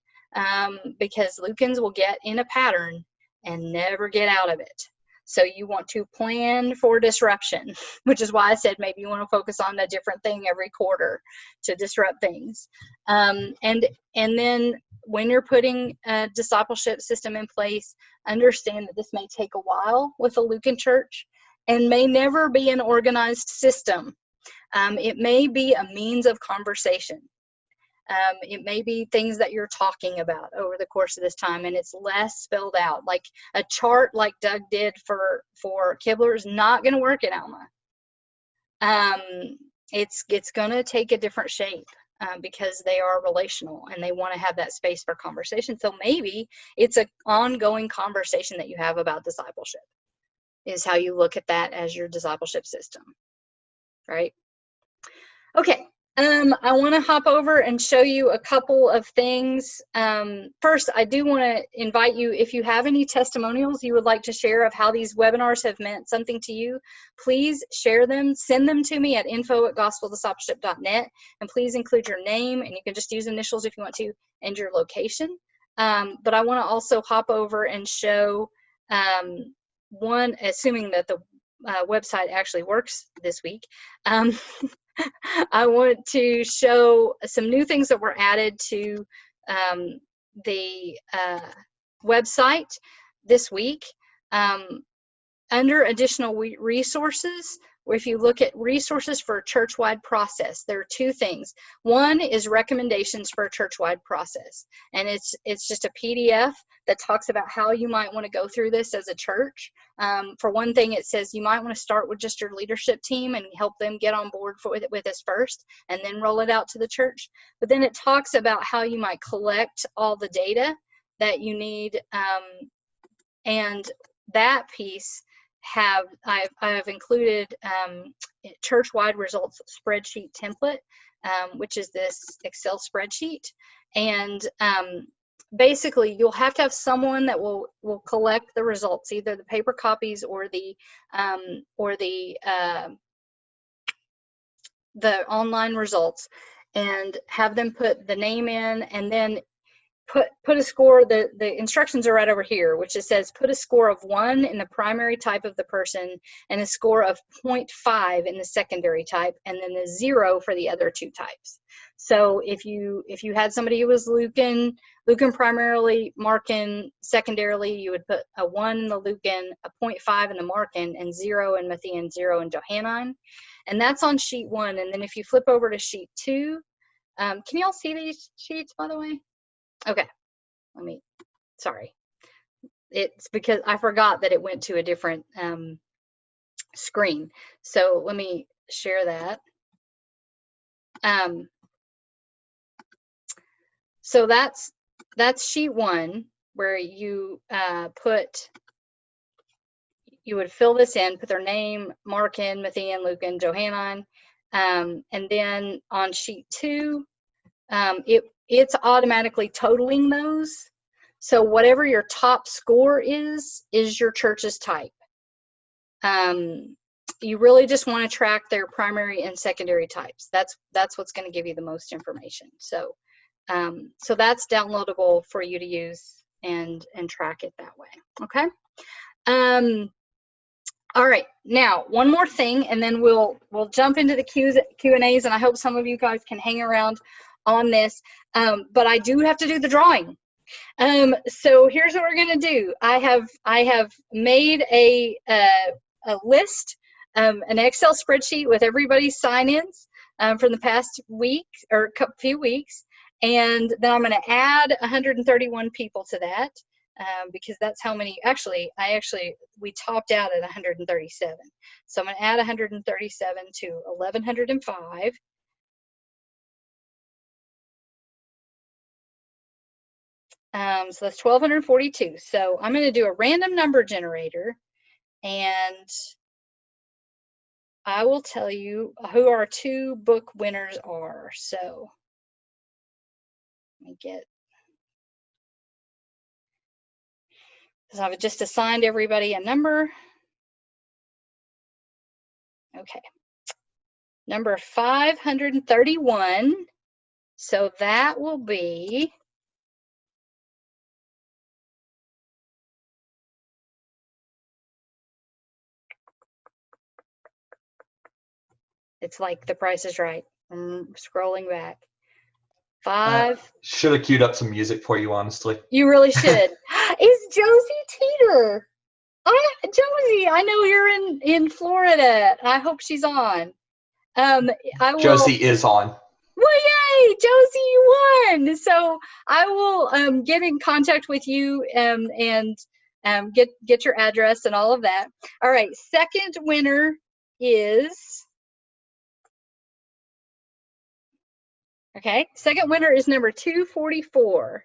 because Lukans will get in a pattern and never get out of it. So you want to plan for disruption, which is why I said maybe you want to focus on a different thing every quarter to disrupt things. And then when you're putting a discipleship system in place, understand that this may take a while with a Lukan church and may never be an organized system. It may be a means of conversation. It may be things that you're talking about over the course of this time, and it's less spelled out. Like a chart like Doug did for Kibler is not going to work at Alma. It's going to take a different shape because they are relational and they want to have that space for conversation. So maybe it's an ongoing conversation that you have about discipleship, is how you look at that as your discipleship system, right? Okay. I want to hop over and show you a couple of things. First, I do want to invite you, if you have any testimonials you would like to share of how these webinars have meant something to you, please share them. Send them to me at info@gospeldiscipleship.net, and please include your name, and you can just use initials if you want to, and your location. But I want to also hop over and show one, assuming that the website actually works this week, I want to show some new things that were added to the website this week. Under additional resources, or if you look at resources for a church-wide process, there are two things. One is recommendations for a church-wide process, and it's just a PDF that talks about how you might want to go through this as a church. For one thing, it says you might want to start with just your leadership team and help them get on board with this first, and then roll it out to the church. But then it talks about how you might collect all the data that you need, and that piece I've included church-wide results spreadsheet template, which is this Excel spreadsheet. And basically, you'll have to have someone that will collect the results, either the paper copies or the online results, and have them put the name in, and then put a score. The instructions are right over here, which it says put a score of 1 in the primary type of the person and a score of 0.5 in the secondary type, and then a 0 for the other two types. So if you had somebody who was Lukan primarily, Markan secondarily, you would put a 1 in the Lukan, a 0.5 in the Markan, and 0 in Matthean, 0 in Johannine. And that's on sheet 1. And then if you flip over to sheet 2, can you all see these sheets, by the way? Okay, sorry. It's because I forgot that it went to a different screen. So let me share that. So that's sheet 1, where you you would fill this in, put their name, Markan, Matthean, Lukan, Johannine, and then on sheet 2, it's automatically totaling those. So whatever your top score is your church's type. You really just want to track their primary and secondary types. That's what's going to give you the most information. So so that's downloadable for you to use and track it that way. Okay. All right. Now, one more thing, and then we'll jump into the Q&As, and I hope some of you guys can hang around on this. But I do have to do the drawing. So here's what we're going to do. I have made a list, an Excel spreadsheet with everybody's sign-ins from the past week or few weeks, and then I'm going to add 131 people to that, because that's how many. We topped out at 137. So I'm going to add 137 to 1,105. So that's 1,242. So I'm going to do a random number generator, and I will tell you who our 2 book winners are. So let me get, because I've just assigned everybody a number. Okay. Number 531. So that will be it's like The Price is Right. I'm scrolling back. 5. Should have queued up some music for you, honestly. You really should. It's Josie Teeter. Josie, I know you're in Florida. I hope she's on. Josie is on. Well, yay, Josie, you won. So I will get in contact with you and get your address and all of that. All right, second winner is. Okay, second winner is number 244,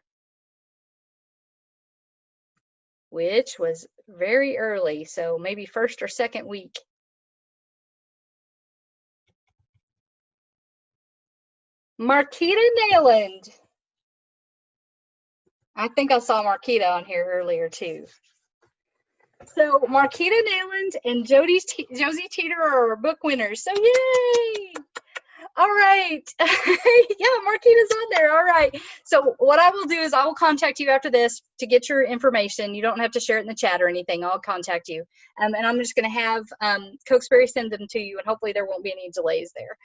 which was very early, so maybe first or second week. Marquita Nayland. I think I saw Marquita on here earlier too. So Marquita Nayland and Josie Teeter are our book winners. So yay! All right. Yeah, Marquita's on there. All right. So what I will do is I will contact you after this to get your information. You don't have to share it in the chat or anything. I'll contact you. And I'm just going to have Cokesbury send them to you, and hopefully there won't be any delays there.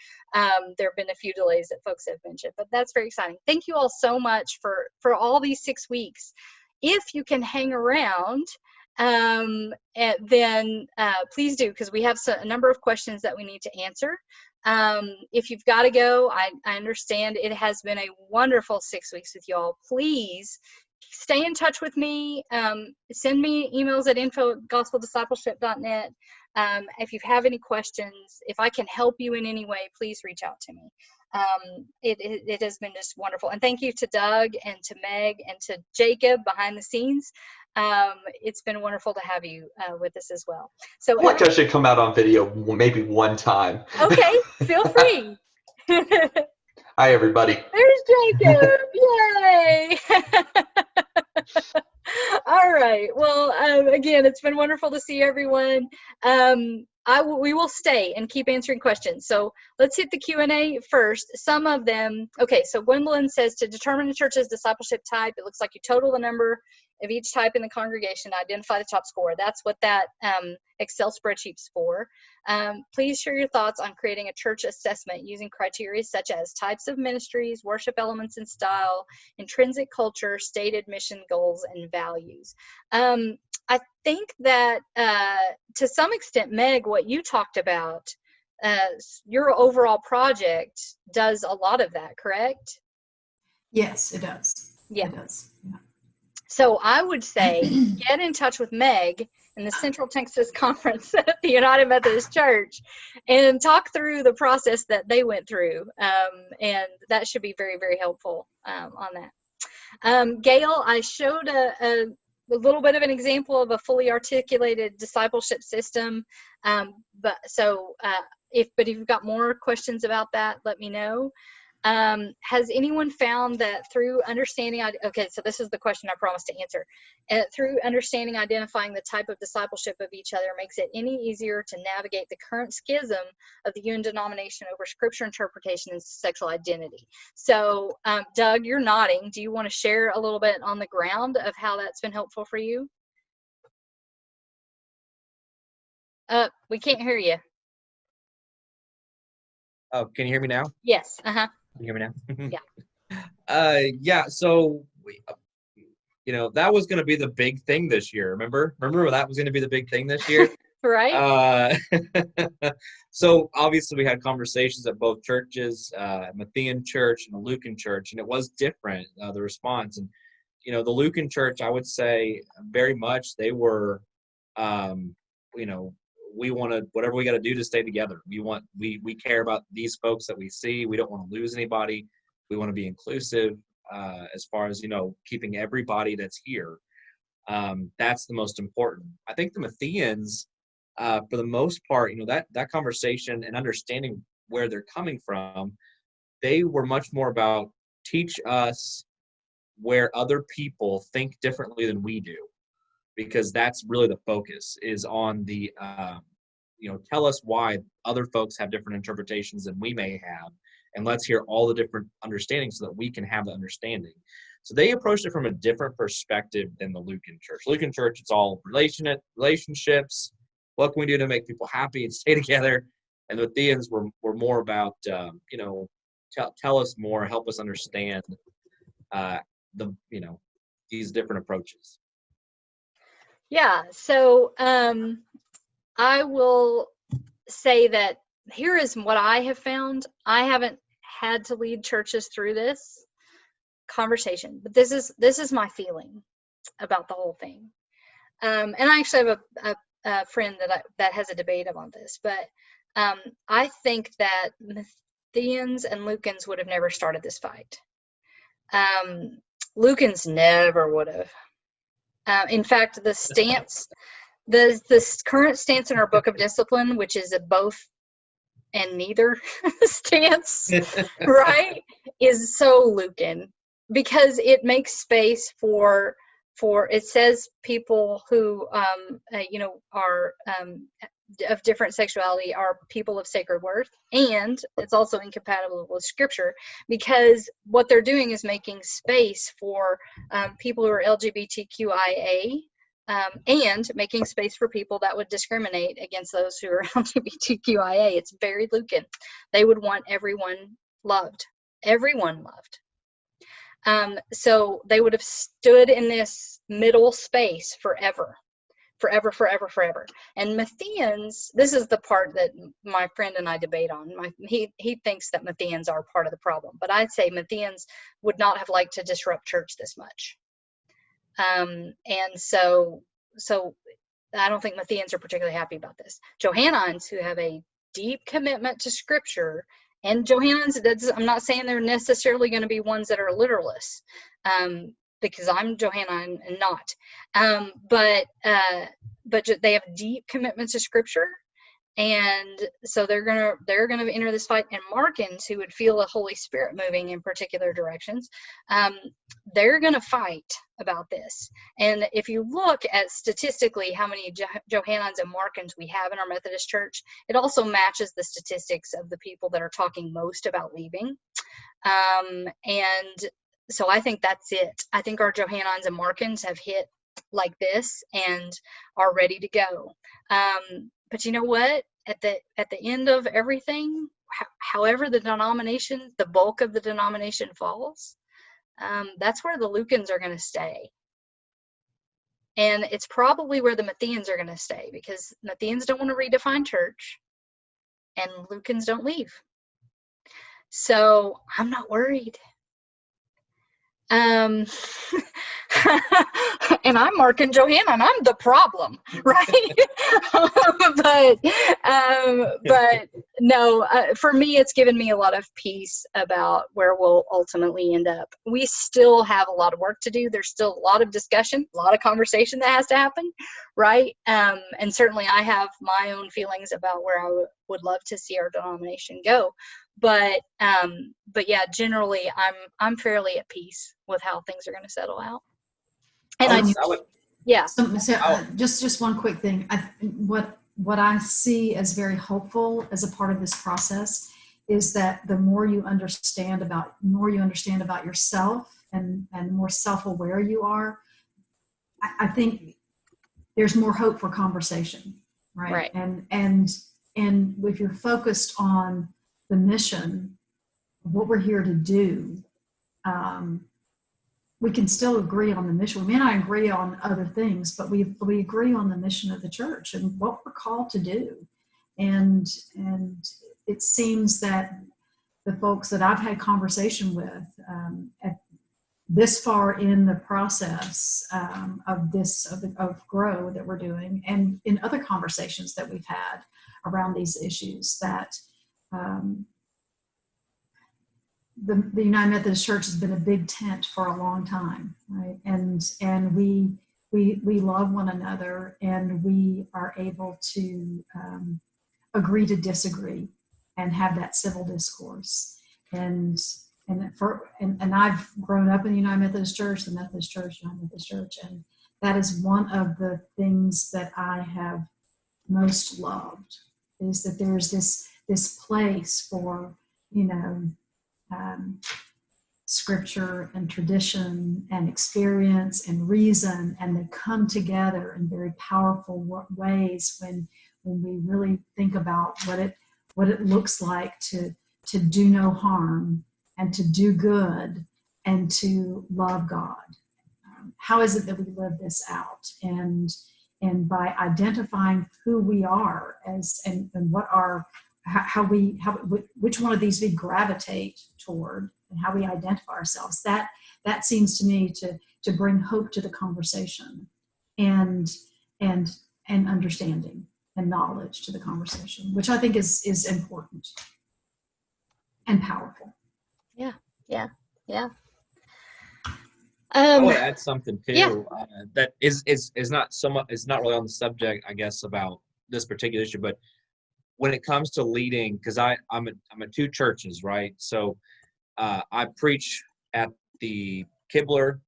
There have been a few delays that folks have mentioned, but that's very exciting. Thank you all so much for all these 6 weeks. If you can hang around, and then please do, because we have a number of questions that we need to answer. If you've got to go, I understand. It has been a wonderful 6 weeks with y'all. Please stay in touch with me. Send me emails at info@gospeldiscipleship.net. If you have any questions, if I can help you in any way, please reach out to me. It has been just wonderful. And thank you to Doug and to Meg and to Jacob behind the scenes. It's been wonderful to have you with us as well. So I feel like I should come out on video maybe one time. Okay, feel free. Hi, everybody. There's Jacob. Yay! All right. Well, again, it's been wonderful to see everyone. We will stay and keep answering questions. So let's hit the Q&A first. Some of them, okay, so Gwendolyn says to determine a church's discipleship type, it looks like you total the number of each type in the congregation, identify the top score. That's what that Excel spreadsheet's for. Please share your thoughts on creating a church assessment using criteria such as types of ministries, worship elements and style, intrinsic culture, stated mission, goals, and values. I think that to some extent, Meg, what you talked about, your overall project does a lot of that, correct? Yes, it does. Yeah. It does. Yeah. So I would say get in touch with Meg in the Central Texas Conference at the United Methodist Church and talk through the process that they went through. And that should be very, very helpful on that. Gail, I showed a little bit of an example of a fully articulated discipleship system. But if you've got more questions about that, let me know. Has anyone found that through understanding, okay, so this is the question I promised to answer. Through understanding, identifying the type of discipleship of each other makes it any easier to navigate the current schism of the UN denomination over scripture interpretation and sexual identity. So, Doug, you're nodding. Do you want to share a little bit on the ground of how that's been helpful for you? We can't hear you. Oh, can you hear me now? Yes. Uh-huh. Can you hear me now? Yeah. Yeah. So, that was going to be the big thing this year. Remember that was going to be the big thing this year? Right. So obviously we had conversations at both churches, Matthean Church and the Lukan Church, and it was different, the response. And, the Lukan Church, I would say very much they were, we want to, whatever we got to do to stay together. We care about these folks that we see. We don't want to lose anybody. We want to be inclusive as far as, keeping everybody that's here. That's the most important. I think the Mattheans, for the most part, that conversation and understanding where they're coming from, they were much more about teach us where other people think differently than we do. Because that's really the focus is on the, tell us why other folks have different interpretations than we may have, and let's hear all the different understandings so that we can have the understanding. So they approached it from a different perspective than the Lukan Church. Lukan Church, it's all relationships. What can we do to make people happy and stay together? And the Mattheans were more about, tell us more, help us understand these different approaches. Yeah, so I will say that here is what I have found. I haven't had to lead churches through this conversation, but this is my feeling about the whole thing. And I actually have a friend that has a debate about this, but I think that Mattheans and Lukans would have never started this fight. Lukans never would have. In fact, the stance, the current stance in our book of discipline, which is a both and neither stance, right, is so Lukan, because it makes space for it says people who are of different sexuality are people of sacred worth, and it's also incompatible with Scripture, because what they're doing is making space for people who are LGBTQIA, and making space for people that would discriminate against those who are LGBTQIA. It's very Lukan. They would want everyone loved. Everyone loved. So they would have stood in this middle space forever. And Mattheans, this is the part that my friend and I debate on. He thinks that Mattheans are part of the problem, but I'd say Mattheans would not have liked to disrupt church this much. And so I don't think Mattheans are particularly happy about this. Johannines, who have a deep commitment to Scripture, and Johannines, I'm not saying they're necessarily going to be ones that are literalists, because I'm Johannine and not. But they have deep commitments to Scripture, and so they're gonna enter this fight. And Markins, who would feel the Holy Spirit moving in particular directions, they're gonna fight about this. And if you look at statistically how many Johannines and Markins we have in our Methodist Church, it also matches the statistics of the people that are talking most about leaving. And so I think that's it. I think our Johannines and Markins have hit like this and are ready to go. But you know what? At the end of everything, however the denomination, the bulk of the denomination falls, that's where the Lukans are going to stay. And it's probably where the Mattheans are going to stay, because Mattheans don't want to redefine church and Lukans don't leave. So I'm not worried. And I'm Mark and Johanna, and I'm the problem, right? But no, for me, it's given me a lot of peace about where we'll ultimately end up. We still have a lot of work to do. There's still a lot of discussion, a lot of conversation that has to happen, right? And certainly I have my own feelings about where I would love to see our denomination go. But yeah, generally I'm fairly at peace with how things are going to settle out. And yeah. Just one quick thing. What I see as very hopeful as a part of this process is that the more you understand about yourself and the more self-aware you are, I think there's more hope for conversation, right? And if you're focused on the mission, what we're here to do, we can still agree on the mission. We may not agree on other things, but we agree on the mission of the church and what we're called to do. And it seems that the folks that I've had conversation with at this far in the process of Grow that we're doing, and in other conversations that we've had around these issues, that the United Methodist Church has been a big tent for a long time, right? And we love one another, and we are able to agree to disagree and have that civil discourse. And I've grown up in the United Methodist Church, the Methodist Church, United Methodist Church, and that is one of the things that I have most loved, is that there's this place for, scripture and tradition and experience and reason, and they come together in very powerful ways when we really think about what it looks like to do no harm and to do good and to love God. How is it that we live this out? And by identifying who we are and what our which one of these we gravitate toward and how we identify ourselves, that seems to me to bring hope to the conversation and understanding and knowledge to the conversation, which I think is important and powerful. Yeah. I want to add something too. Yeah. That is not so much. It's not really on the subject, I guess, about this particular issue, but when it comes to leading, because I'm at two churches, right? So I preach at the Kibler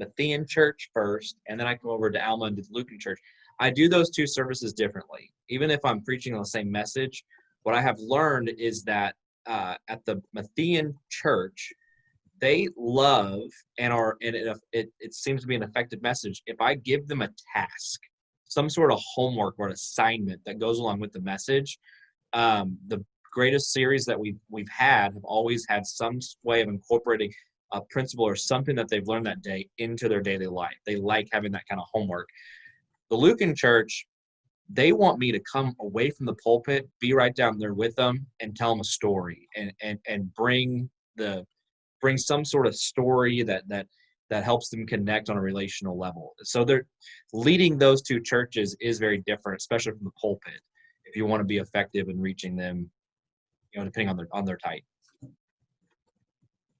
Matthean Church first, and then I come over to Alma and to the Lukan Church. I do those two services differently. Even if I'm preaching on the same message, what I have learned is that at the Matthean Church, they love and it seems to be an effective message. If I give them a task, some sort of homework or assignment that goes along with the message, the greatest series that we've had have always had some way of incorporating a principle or something that they've learned that day into their daily life. They like having that kind of homework. The Lukan Church, they want me to come away from the pulpit, be right down there with them, and tell them a story, and bring some sort of story that helps them connect on a relational level. So they're leading those two churches is very different, especially from the pulpit, if you want to be effective in reaching them, depending on their type.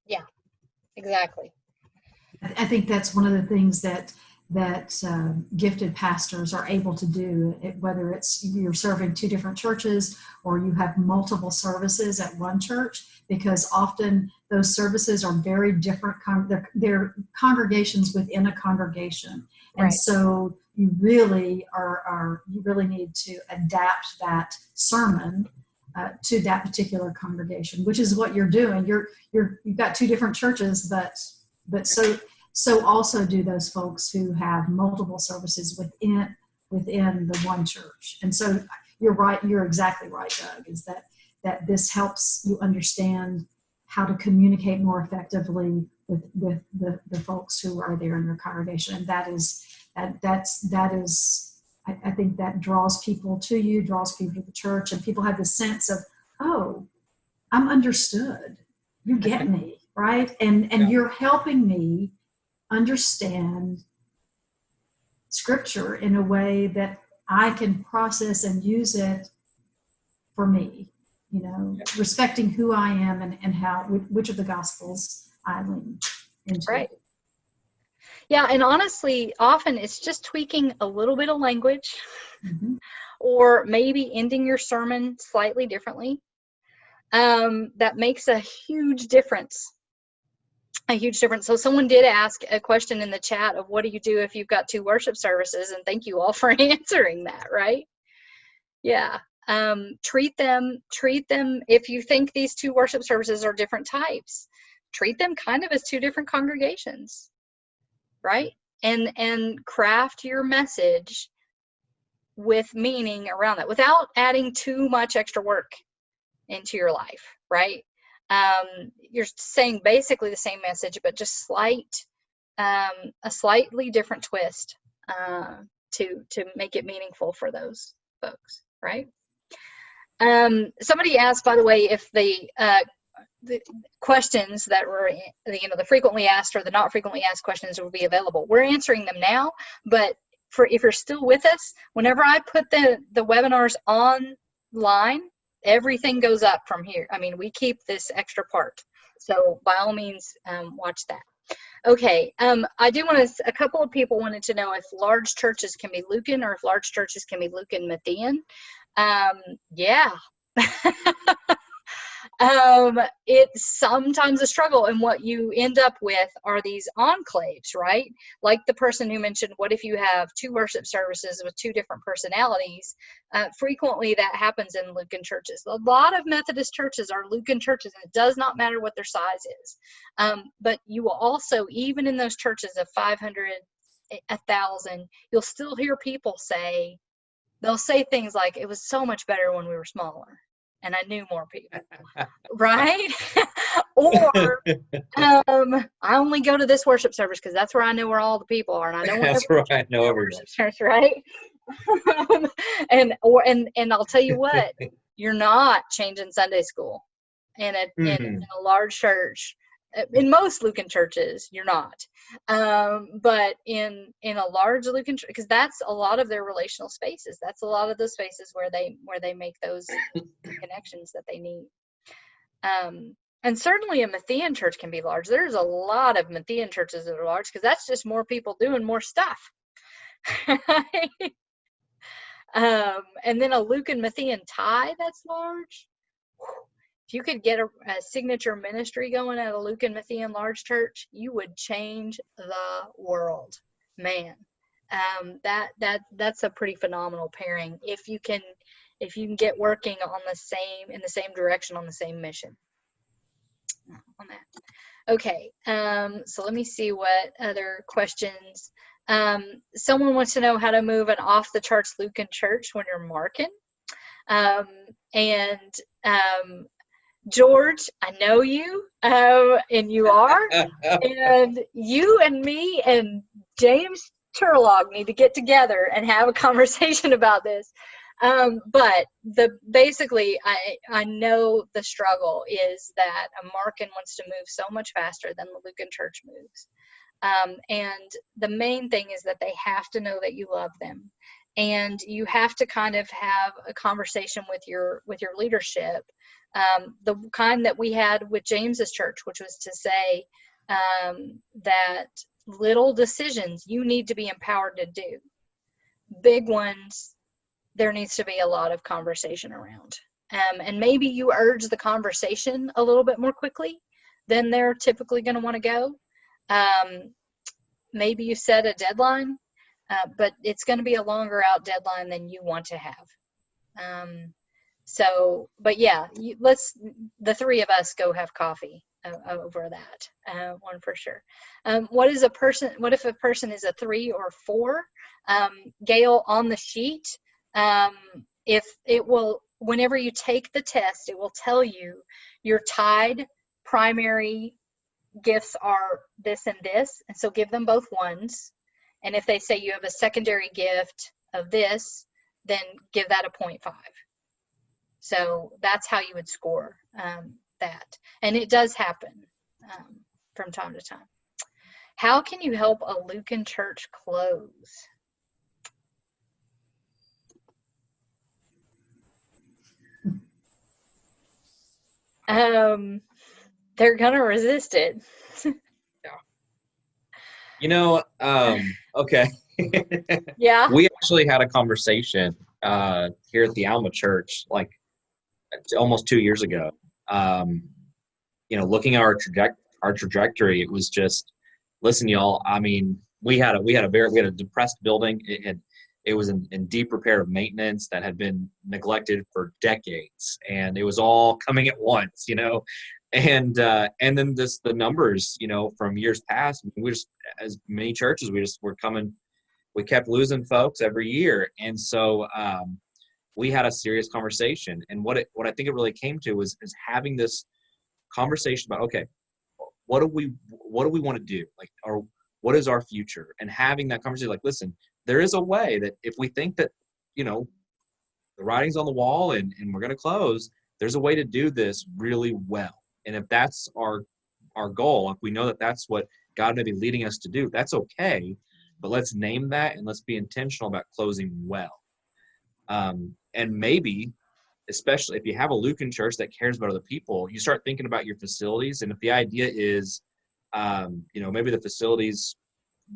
Yeah, exactly. I think that's one of the things that gifted pastors are able to do, whether it's you're serving two different churches or you have multiple services at one church, because often those services are very different. They're congregations within a congregation. And Right. So you really need to adapt that sermon to that particular congregation, which is what you're doing. You've got two different churches, but so also do those folks who have multiple services within the one church. And so you're right. You're exactly right, Doug, is that this helps you understand how to communicate more effectively with the folks who are there in your congregation. And that is I think that draws people to you, draws people to the church, and people have the sense of, oh, I'm understood. You get me, right? And you're helping me understand Scripture in a way that I can process and use it for me, respecting who I am and how, which of the Gospels I lean into. Right. Yeah, and honestly, often it's just tweaking a little bit of language, Mm-hmm. or maybe ending your sermon slightly differently. That makes a huge difference. So someone did ask a question in the chat of what do you do if you've got two worship services, and thank you all for answering that, right? Yeah. Treat them, if you think these two worship services are different types, treat them kind of as two different congregations, right? And craft your message with meaning around that without adding too much extra work into your life, right? You're saying basically the same message, but just a slightly different twist to make it meaningful for those folks, right? Somebody asked, by the way, if the questions that were, the frequently asked or the not frequently asked questions will be available. We're answering them now, but if you're still with us, whenever I put the webinars online, everything goes up from here. I mean, we keep this extra part. So by all means, watch that. Okay. I do want to, a couple of people wanted to know if large churches can be Lukan or if large churches can be Lukan-Matthean. Yeah. It's sometimes a struggle, and what you end up with are these enclaves, right? Like the person who mentioned, what if you have two worship services with two different personalities? Frequently that happens in Lukan churches. A lot of Methodist churches are Lukan churches, and it does not matter what their size is. But you will also, even in those churches of 500, 1,000, you'll still hear people they'll say things like, it was so much better when we were smaller and I knew more people, right? Or I only go to this worship service because that's where I know where all the people are, and I know that's right. I know everybody. Worship service, right? and I'll tell you what, you're not changing Sunday school in a large church. In most Lukan churches, you're not. But in a large Lukan church, because that's a lot of their relational spaces. That's a lot of the spaces where they make those connections that they need. And certainly a Matthean church can be large. There's a lot of Matthean churches that are large because that's just more people doing more stuff. And then a Lukan-Matthean tie that's large. If you could get a signature ministry going at a Lukan-Matthean large church, you would change the world, man. That's a pretty phenomenal pairing if you can get working on in the same direction on the same mission on that. Okay, so let me see what other questions. Someone wants to know how to move an off the charts Lukan church when you're marking. George, I know you, and you are, and you and me and James Turlog need to get together and have a conversation about this. But basically, I know the struggle is that a Markin wants to move so much faster than the Lukan church moves. And the main thing is that they have to know that you love them. And you have to kind of have a conversation with your leadership, the kind that we had with James's church, which was to say that little decisions you need to be empowered to do. Big ones, there needs to be a lot of conversation around. And maybe you urge the conversation a little bit more quickly than they're typically going to want to go. Maybe you set a deadline. But it's going to be a longer out deadline than you want to have. But yeah, let's, the three of us go have coffee over that, one for sure. What if a person is a 3 or 4? Gail, on the sheet, if it will, whenever you take the test, it will tell you your tied primary gifts are this and this. And so give them both 1s. And if they say you have a secondary gift of this, then give that a 0.5. So that's how you would score that. And it does happen from time to time. How can you help a Lukan church close? They're going to resist it. Okay. Yeah. We actually had a conversation here at the Alma Church, like almost 2 years ago. Looking at our trajectory, it was just, listen, y'all. I mean, we had a depressed building. It was in deep repair of maintenance that had been neglected for decades, and it was all coming at once, And then the numbers, from years past, we just, as many churches, we kept losing folks every year. And so we had a serious conversation. And what I think it really came to is having this conversation about, okay, what do we want to do? Like, or what is our future? And having that conversation, like, listen, there is a way that if we think that, the writing's on the wall and we're going to close, there's a way to do this really well. And if that's our goal, if we know that that's what God may be leading us to do, that's okay. But let's name that and let's be intentional about closing well. And maybe, especially if you have a Lukan church that cares about other people, you start thinking about your facilities. And if the idea is, maybe the facilities,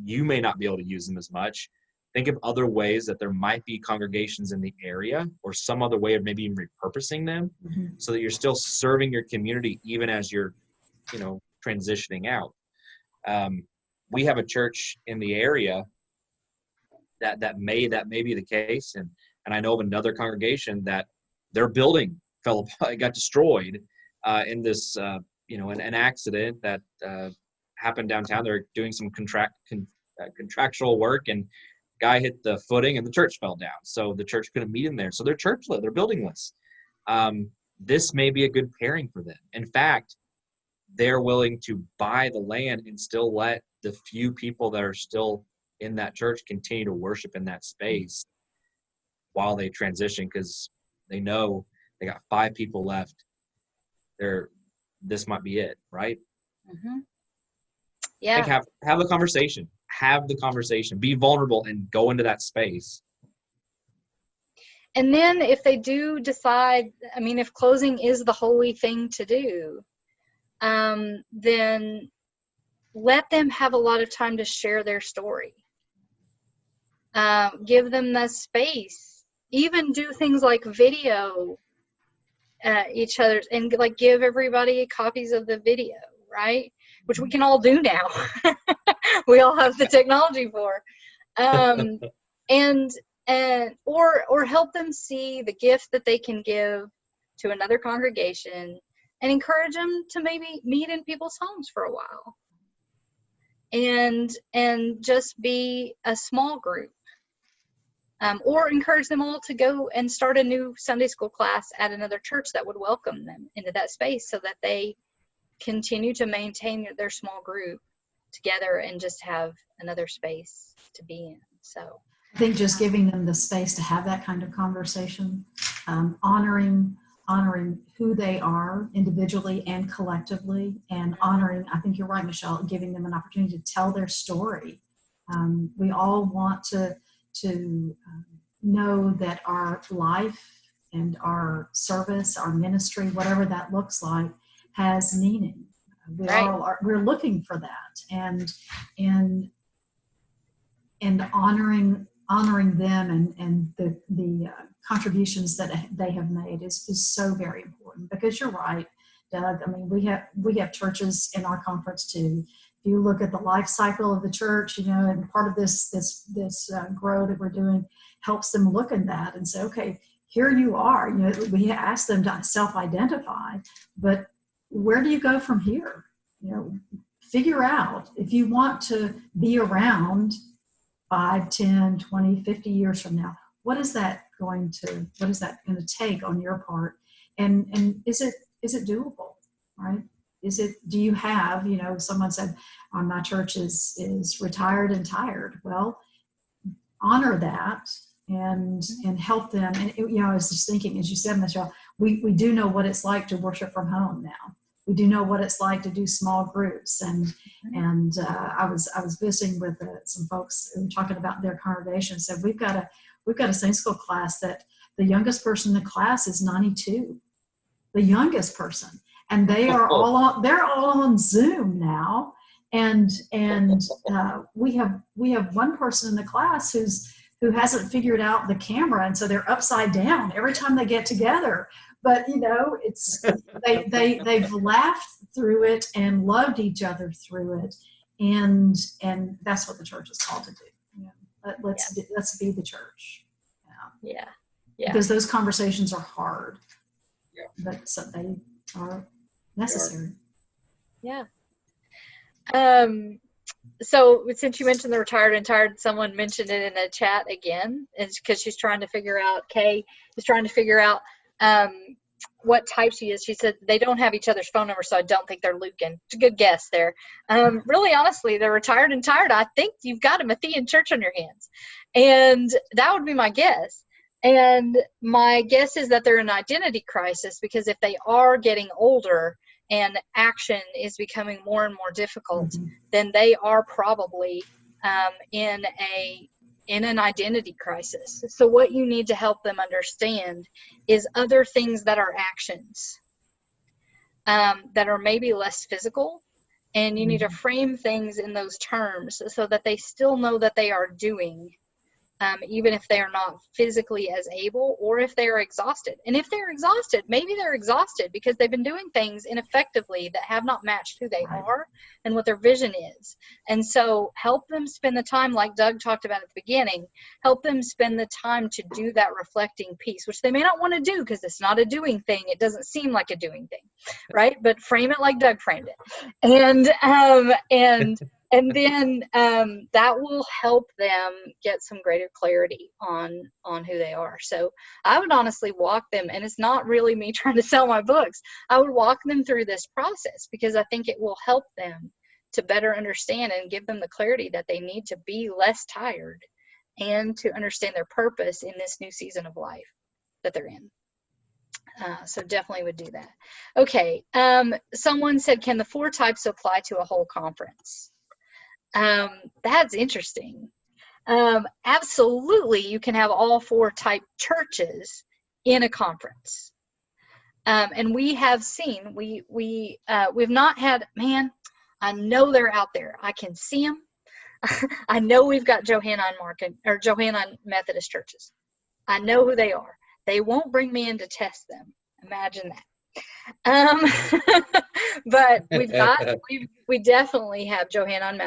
you may not be able to use them as much, think of other ways that there might be congregations in the area or some other way of maybe even repurposing them so that you're still serving your community even as you're, transitioning out. We have a church in the area that may be the case. And I know of another congregation that their building fell apart, got destroyed in this, an accident that happened downtown. They're doing some contractual work, and guy hit the footing and the church fell down. So the church couldn't meet in there. So they're churchless, they're buildingless. This may be a good pairing for them. In fact, they're willing to buy the land and still let the few people that are still in that church continue to worship in that space while they transition, because they know they got 5 people left. This might be it, right? Mm-hmm. Yeah. I think have the conversation. Have the conversation. Be vulnerable and go into that space. And then if they do decide, if closing is the holy thing to do, then let them have a lot of time to share their story. Give them the space. Even do things like video each other's, and like give everybody copies of the video, right? Which we can all do now. We all have the technology for. Or help them see the gift that they can give to another congregation, and encourage them to maybe meet in people's homes for a while, and just be a small group, or encourage them all to go and start a new Sunday school class at another church that would welcome them into that space, so that they continue to maintain their small group together and just have another space to be in. So I think just giving them the space to have that kind of conversation, honoring who they are individually and collectively, and honoring, I think you're right, Michelle, giving them an opportunity to tell their story. We all want to know that our life and our service, our ministry, whatever that looks like, has meaning. We're looking for that, and honoring them and the contributions that they have made is so very important. Because you're right, Doug. I mean, we have churches in our conference too. If you look at the life cycle of the church, and part of this grow that we're doing helps them look at that and say, okay, here you are. We ask them to self-identify, but where do you go from here? Figure out, if you want to be around 5, 10, 20, 50 years from now, what is that going to take on your part? And is it doable, right? Do you have, someone said, my church is retired and tired. Well, honor that and help them. And, I was just thinking, as you said, Michelle, we do know what it's like to worship from home now. We do know what it's like to do small groups, and I was visiting with some folks who were talking about their congregation. Said we've got a Sunday school class that the youngest person in the class is 92, the youngest person, and they are all on Zoom now, and we have one person in the class who hasn't figured out the camera, and so they're upside down every time they get together. But it's they've laughed through it and loved each other through it, and that's what the church is called to do. Let's be the church. Yeah. Because those conversations are hard, but so they are necessary. Yeah. So since you mentioned the retired and tired, someone mentioned it in the chat again. It's because she's trying to figure out. Kay is trying to figure out what type she is. She said they don't have each other's phone numbers, so I don't think they're Lukan. It's a good guess there. Really, honestly, they're retired and tired. I think you've got a Matthean church on your hands, and that would be my guess. And my guess is that they're in an identity crisis, because if they are getting older and action is becoming more and more difficult, then they are probably in an identity crisis. So what you need to help them understand is other things that are actions that are maybe less physical, and you need to frame things in those terms so that they still know that they are doing, even if they are not physically as able, or if they are exhausted. And if they're exhausted, maybe they're exhausted because they've been doing things ineffectively that have not matched who they are and what their vision is. And so help them spend the time, like Doug talked about at the beginning, help them spend the time to do that reflecting piece, which they may not want to do because it's not a doing thing. It doesn't seem like a doing thing, right? But frame it like Doug framed it. And then that will help them get some greater clarity on who they are. So I would honestly walk them, and it's not really me trying to sell my books. I would walk them through this process, because I think it will help them to better understand and give them the clarity that they need to be less tired and to understand their purpose in this new season of life that they're in. So definitely would do that. Okay. Someone said, can the 4 types apply to a whole conference? That's interesting. Absolutely, you can have all 4 type churches in a conference. And we have seen, we've not had, man, I know they're out there. I can see them. I know we've got Johannine Methodist churches. I know who they are. They won't bring me in to test them. Imagine that. But we definitely have Johannine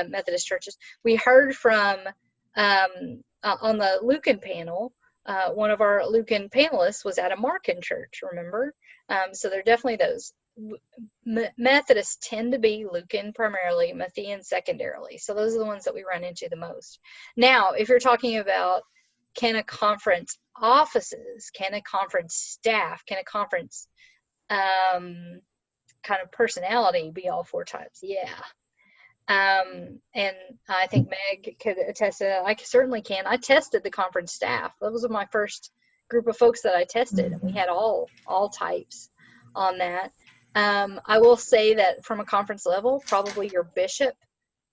Methodist churches. We heard from on the Lukan panel, one of our Lukan panelists was at a Markan church, remember? So there are definitely those. Methodists tend to be Lukan primarily, Matthean secondarily. So those are the ones that we run into the most. Now, if you're talking about, can a conference offices, can a conference staff, can a conference kind of personality be all four types? Yeah. And I think Meg could attest to that. I certainly can. I tested the conference staff. That was my first group of folks that I tested, and we had all types on that. I will say that from a conference level, probably your bishop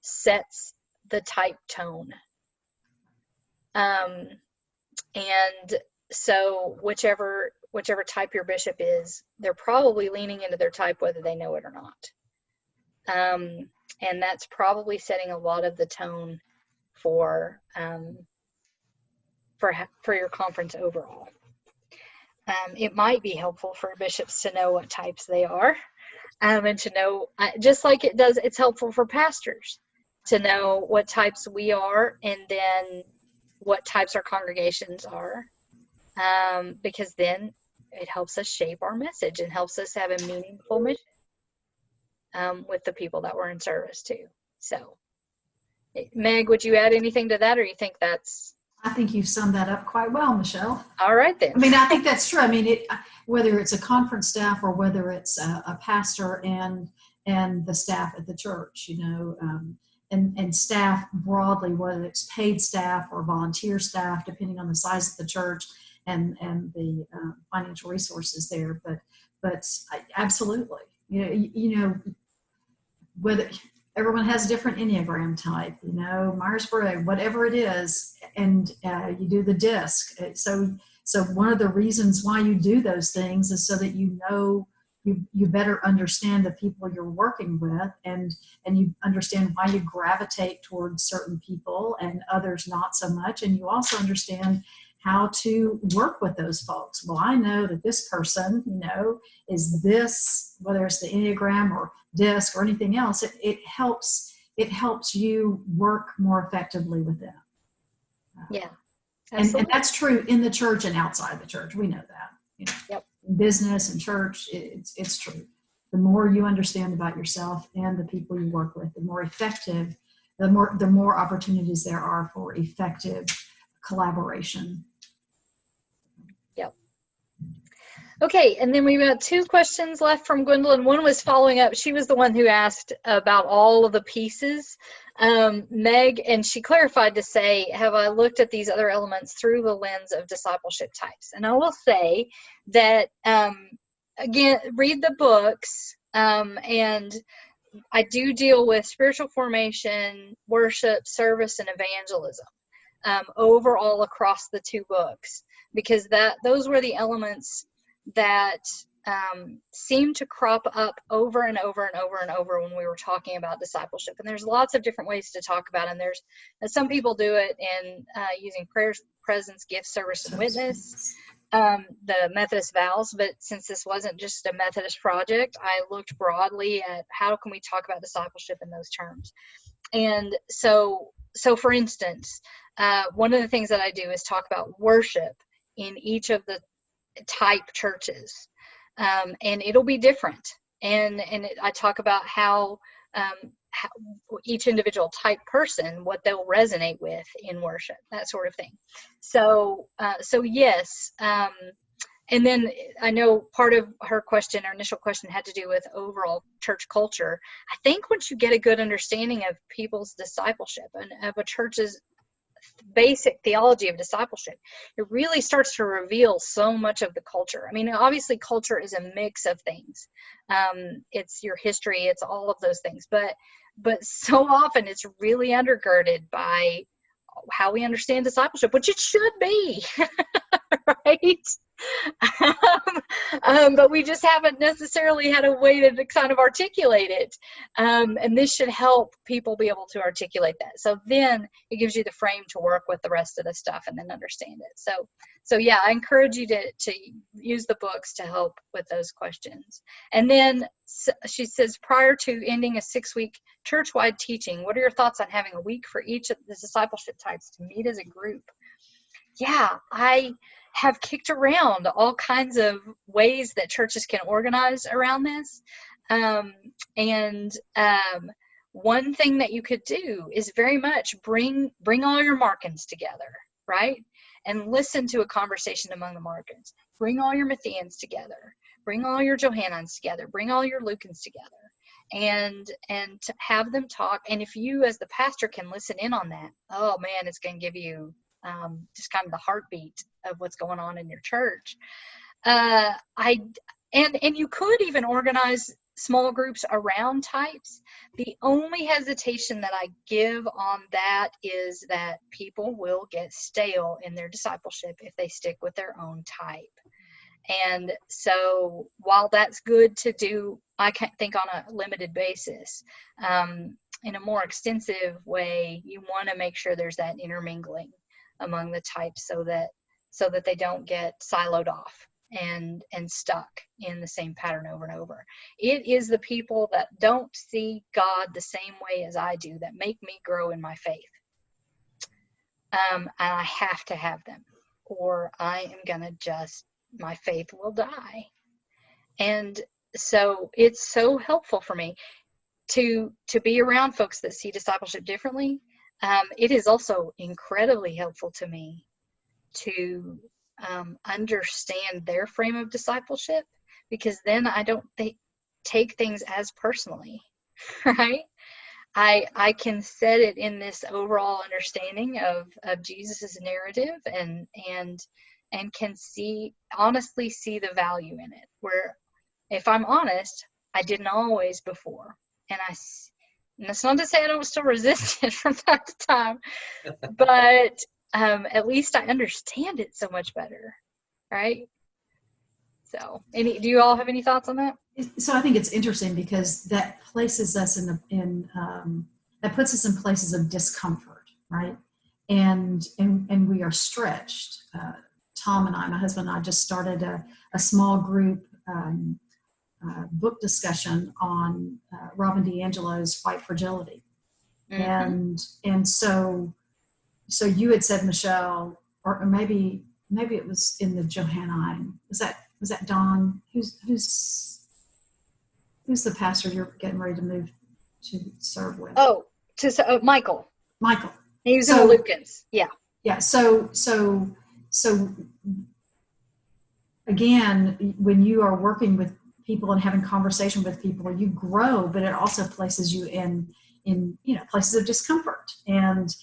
sets the type tone. And so whichever type your bishop is, they're probably leaning into their type whether they know it or not. And that's probably setting a lot of the tone for your conference overall. It might be helpful for bishops to know what types they are, and to know, just like it's helpful for pastors to know what types we are, and then what types our congregations are, because then it helps us shape our message and helps us have a meaningful mission with the people that we're in service to. So, Meg, would you add anything to that, or you think that's? I think you've summed that up quite well, Michelle. All right, then. I mean, I think that's true. I mean, whether it's a conference staff or whether it's a pastor and the staff at the church, and staff broadly, whether it's paid staff or volunteer staff, depending on the size of the church and the financial resources there. But absolutely, whether everyone has a different Enneagram type, Myers-Briggs, whatever it is, and you do the DISC. So one of the reasons why you do those things is so that you better understand the people you're working with, and you understand why you gravitate towards certain people and others not so much, and you also understand how to work with those folks. Well, I know that this person, is this, whether it's the Enneagram or DISC or anything else, it helps you work more effectively with them. Yeah. And that's true in the church and outside the church. We know that. Yep. Business and church, it's true. The more you understand about yourself and the people you work with, the more effective, the more opportunities there are for effective collaboration. Okay, and then we've got two questions left from Gwendolyn. One was following up. She was the one who asked about all of the pieces. Meg, and she clarified to say, have I looked at these other elements through the lens of discipleship types? And I will say that, again, read the books, and I do deal with spiritual formation, worship, service, and evangelism overall across the two books, because those were the elements that seem to crop up over and over and over and over when we were talking about discipleship. And there's lots of different ways to talk about it. And there's some people do it in using prayers, presence, gift, service, and witness, the Methodist vows. But since this wasn't just a Methodist project, I looked broadly at how can we talk about discipleship in those terms. And so for instance, one of the things that I do is talk about worship in each of the type churches, and it'll be different, and I talk about how each individual type person, what they'll resonate with in worship, that sort of thing. So yes, and then I know part of her initial question had to do with overall church culture. I think once you get a good understanding of people's discipleship and of a church's basic theology of discipleship, it really starts to reveal so much of the culture. I mean, obviously culture is a mix of things. It's your history, it's all of those things, but so often it's really undergirded by how we understand discipleship, which it should be. right? But we just haven't necessarily had a way to kind of articulate it. And this should help people be able to articulate that. So then it gives you the frame to work with the rest of the stuff and then understand it. So yeah, I encourage you to use the books to help with those questions. And then she says, prior to ending a 6-week church-wide teaching, what are your thoughts on having a week for each of the discipleship types to meet as a group? Yeah, I have kicked around all kinds of ways that churches can organize around this. One thing that you could do is very much bring all your Markins together, right? And listen to a conversation among the Markins. Bring all your Mattheans together. Bring all your Johannines together. Bring all your Lukans together. And to have them talk. And if you as the pastor can listen in on that, oh man, it's going to give you just kind of the heartbeat of what's going on in your church. And you could even organize small groups around types. The only hesitation that I give on that is that people will get stale in their discipleship if they stick with their own type. And so while that's good to do, I can't think on a limited basis, in a more extensive way, you want to make sure there's that intermingling among the types so that they don't get siloed off and stuck in the same pattern over and over. It is the people that don't see God the same way as I do that make me grow in my faith. And I have to have them, or I am going to my faith will die. And so it's so helpful for me to be around folks that see discipleship differently. It is also incredibly helpful to me to understand their frame of discipleship, because then I don't take things as personally, right? I can set it in this overall understanding of Jesus's narrative and can honestly see the value in it, where if I'm honest, I didn't always before. And that's not to say I don't still resist it from time to time, but at least I understand it so much better, right? So, do you all have any thoughts on that? So I think it's interesting because that places us that puts us in places of discomfort, right? And we are stretched. Tom and I, my husband and I, just started a small group book discussion on Robin DiAngelo's White Fragility. Mm-hmm. And so you had said, Michelle, or maybe it was in the Johannine. Was that Don? Who's the pastor you're getting ready to move to serve with? Oh, Michael. Michael. He was in the Lukans. Yeah. Yeah. So again, when you are working with people and having conversation with people, you grow, but it also places you in places of discomfort. And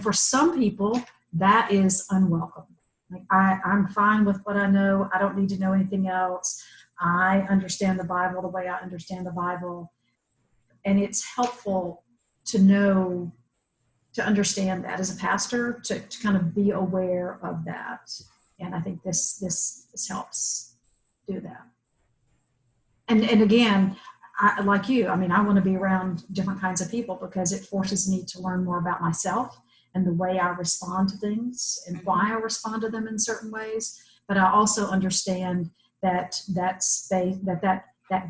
for some people, that is unwelcome. Like I'm fine with what I know. I don't need to know anything else. I understand the Bible the way I understand the Bible. And it's helpful to understand that as a pastor, to kind of be aware of that. And I think this helps do that. And again, I want to be around different kinds of people because it forces me to learn more about myself and the way I respond to things and why I respond to them in certain ways. But I also understand that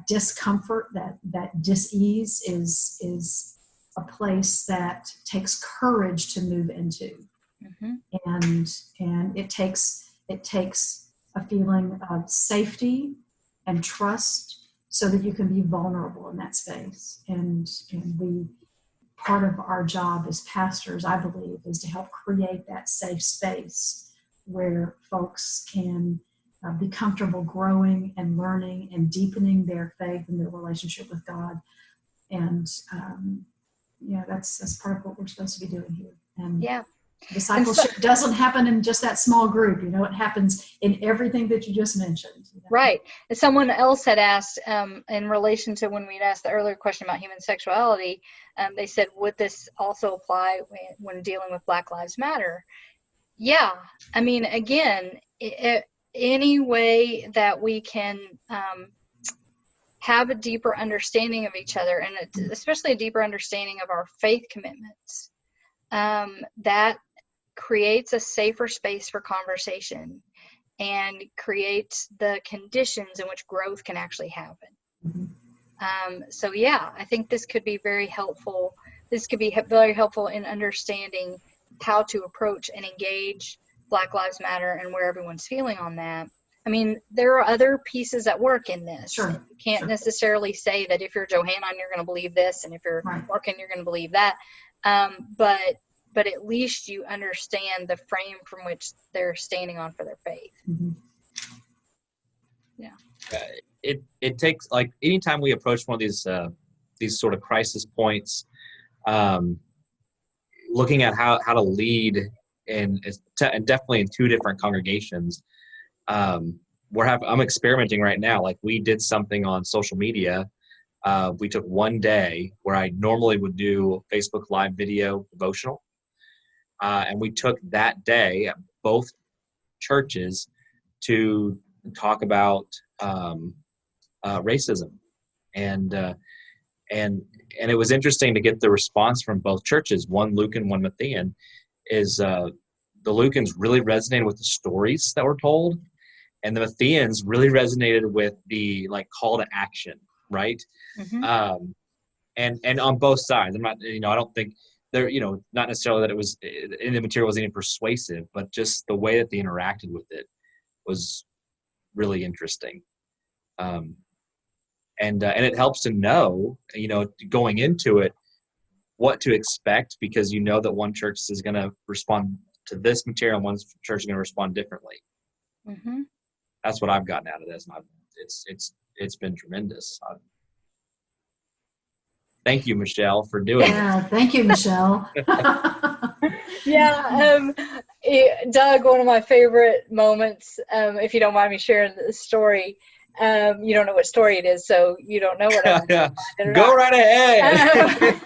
discomfort, that dis-ease is a place that takes courage to move into. Mm-hmm. And it takes a feeling of safety and trust so that you can be vulnerable in that space. And part of our job as pastors, I believe, is to help create that safe space where folks can be comfortable growing and learning and deepening their faith and their relationship with God. And that's part of what we're supposed to be doing here. And yeah. Discipleship doesn't happen in just that small group. It happens in everything that you just mentioned. Right. And someone else had asked, in relation to when we'd asked the earlier question about human sexuality, they said, would this also apply when dealing with Black Lives Matter? Yeah. I mean, again, any way that we can have a deeper understanding of each other, and especially a deeper understanding of our faith commitments, that creates a safer space for conversation and creates the conditions in which growth can actually happen. So yeah, I think this could be very helpful. This could be very helpful in understanding how to approach and engage Black Lives Matter and where everyone's feeling on that. I mean, there are other pieces at work in this. Sure. You can't necessarily say that if you're Johannine, you're going to believe this, and if you're Larkin, you're going to believe that. But at least you understand the frame from which they're standing on for their faith. Yeah. It takes, like, anytime we approach one of these sort of crisis points, looking at how to lead and definitely in two different congregations. I'm experimenting right now. Like, we did something on social media. We took one day where I normally would do Facebook Live video devotional. And we took that day at both churches to talk about racism. And it was interesting to get the response from both churches. One Lukan, one Matthean. Is the Lukans really resonated with the stories that were told, and the Mattheans really resonated with the, like, call to action, right? And on both sides. I'm not, I don't think there, not necessarily that it was in the material was even persuasive, but just the way that they interacted with it was really interesting. And it helps to know, going into it, what to expect, because that one church is going to respond to this material and one church is going to respond differently. That's what I've gotten out of this, and it's been tremendous. Thank you, Michelle, for doing it. Thank you, Michelle. Doug, one of my favorite moments, if you don't mind me sharing the story. You don't know what story it is, so you don't know what I'm Go right ahead.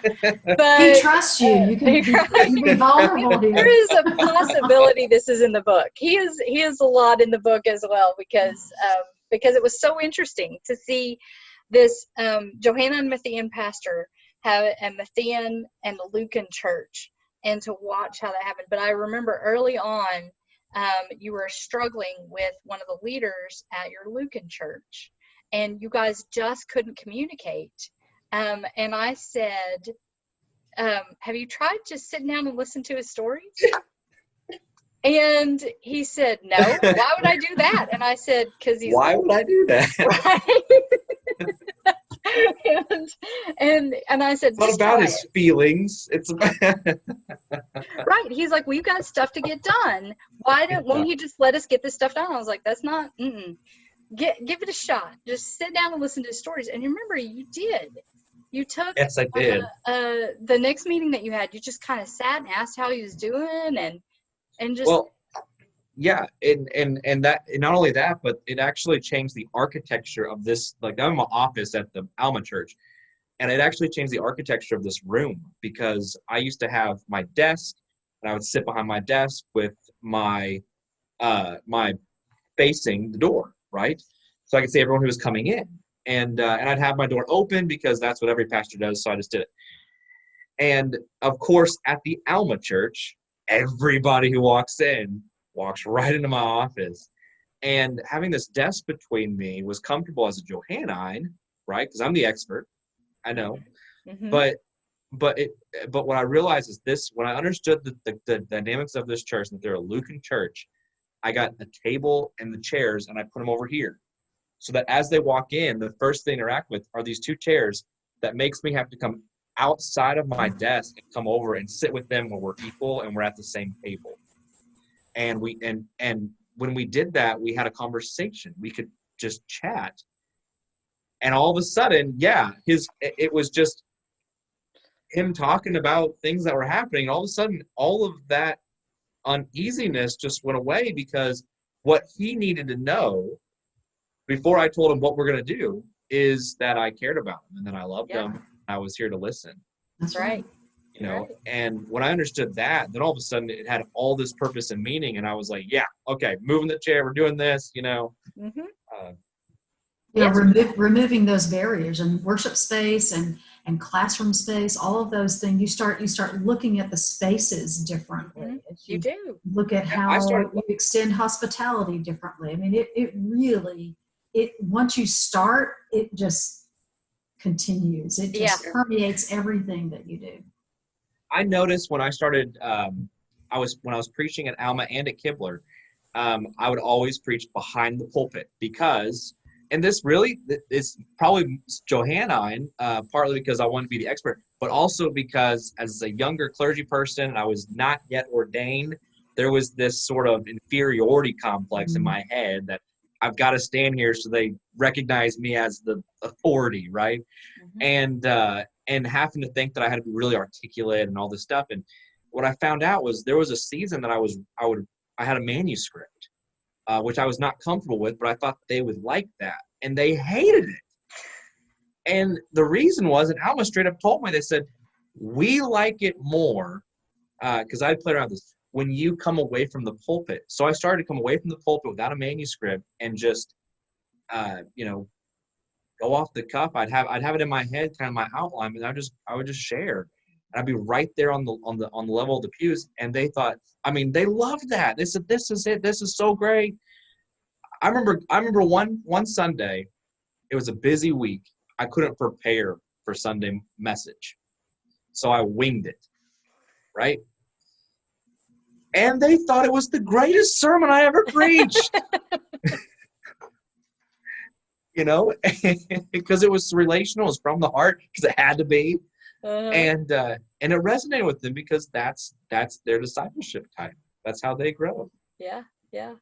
But he trusts you. You can be vulnerable here. There is a possibility this is in the book. He is a lot in the book as well, because it was so interesting to see this Johannine-Matthean Pastor have a Matthean and a Lukan church, and to watch how that happened. But I remember early on, you were struggling with one of the leaders at your Lukan church, and you guys just couldn't communicate. And I said, have you tried just sitting down and listen to his stories? And he said, no. Why would I do that? And I said, because he's. Why would I do that? Right? and I said, it's not about his feelings. It's about right. He's like, we've got stuff to get done. Won't he just let us get this stuff done? I was like, that's not. Give it a shot. Just sit down and listen to his stories. And you remember, you did. You took. Yes, I did. The next meeting that you had, you just kind of sat and asked how he was doing, and just. Well, yeah, and that, and not only that, but it actually changed the architecture of this. Like, I'm in my office at the Alma Church, and it actually changed the architecture of this room, because I used to have my desk, and I would sit behind my desk with my facing the door, right, so I could see everyone who was coming in, and I'd have my door open because that's what every pastor does. So I just did it, and of course at the Alma Church, everybody who walks right into my office, and having this desk between me was comfortable as a Johannine, right? Because I'm the expert, I know. But what I realized is this: when I understood the dynamics of this church, that they're a Lukan church, I got a table and the chairs, and I put them over here, so that as they walk in, the first they interact with are these two chairs. That makes me have to come outside of my desk and come over and sit with them where we're equal and we're at the same table. And when we did that, we had a conversation. We could just chat. And all of a sudden, it was just him talking about things that were happening. And all of a sudden, all of that uneasiness just went away, because what he needed to know before I told him what we're going to do is that I cared about him and that I loved him. I was here to listen. That's right. you know. Right. And when I understood that, then all of a sudden it had all this purpose and meaning, and I was like, yeah, okay, moving the chair, we're doing this, you know. Mm-hmm. Yeah, Yes. removing those barriers and worship space and classroom space, all of those things. You start looking at the spaces differently. Mm-hmm. As You do. look at I how started, you extend hospitality differently. I mean, it really, once you start, it just continues. It just Yeah. permeates everything that you do. I noticed when I started, when I was preaching at Alma and at Kibler, I would always preach behind the pulpit because, and this really is probably Johannine, partly because I wanted to be the expert, but also because as a younger clergy person, I was not yet ordained. There was this sort of inferiority complex in my head that I've got to stand here so they recognize me as the authority, right? Mm-hmm. And having to think that I had to be really articulate and all this stuff. And what I found out was there was a season that I had a manuscript, which I was not comfortable with, but I thought they would like that, and they hated it. And the reason was, and Alma straight up told me, they said, we like it more, because I'd played around with this, when you come away from the pulpit. So I started to come away from the pulpit without a manuscript and just, you know, go off the cuff. I'd have it in my head, kind of my outline, and I would just share. And I'd be right there on the level of the pews. And they thought, I mean, they loved that. They said, this is it. This is so great. I remember one Sunday, it was a busy week. I couldn't prepare for Sunday message. So I winged it, right? And they thought it was the greatest sermon I ever preached. You know, because it was relational, it was from the heart, because it had to be. And it resonated with them because that's their discipleship type. That's how they grow. Yeah, yeah.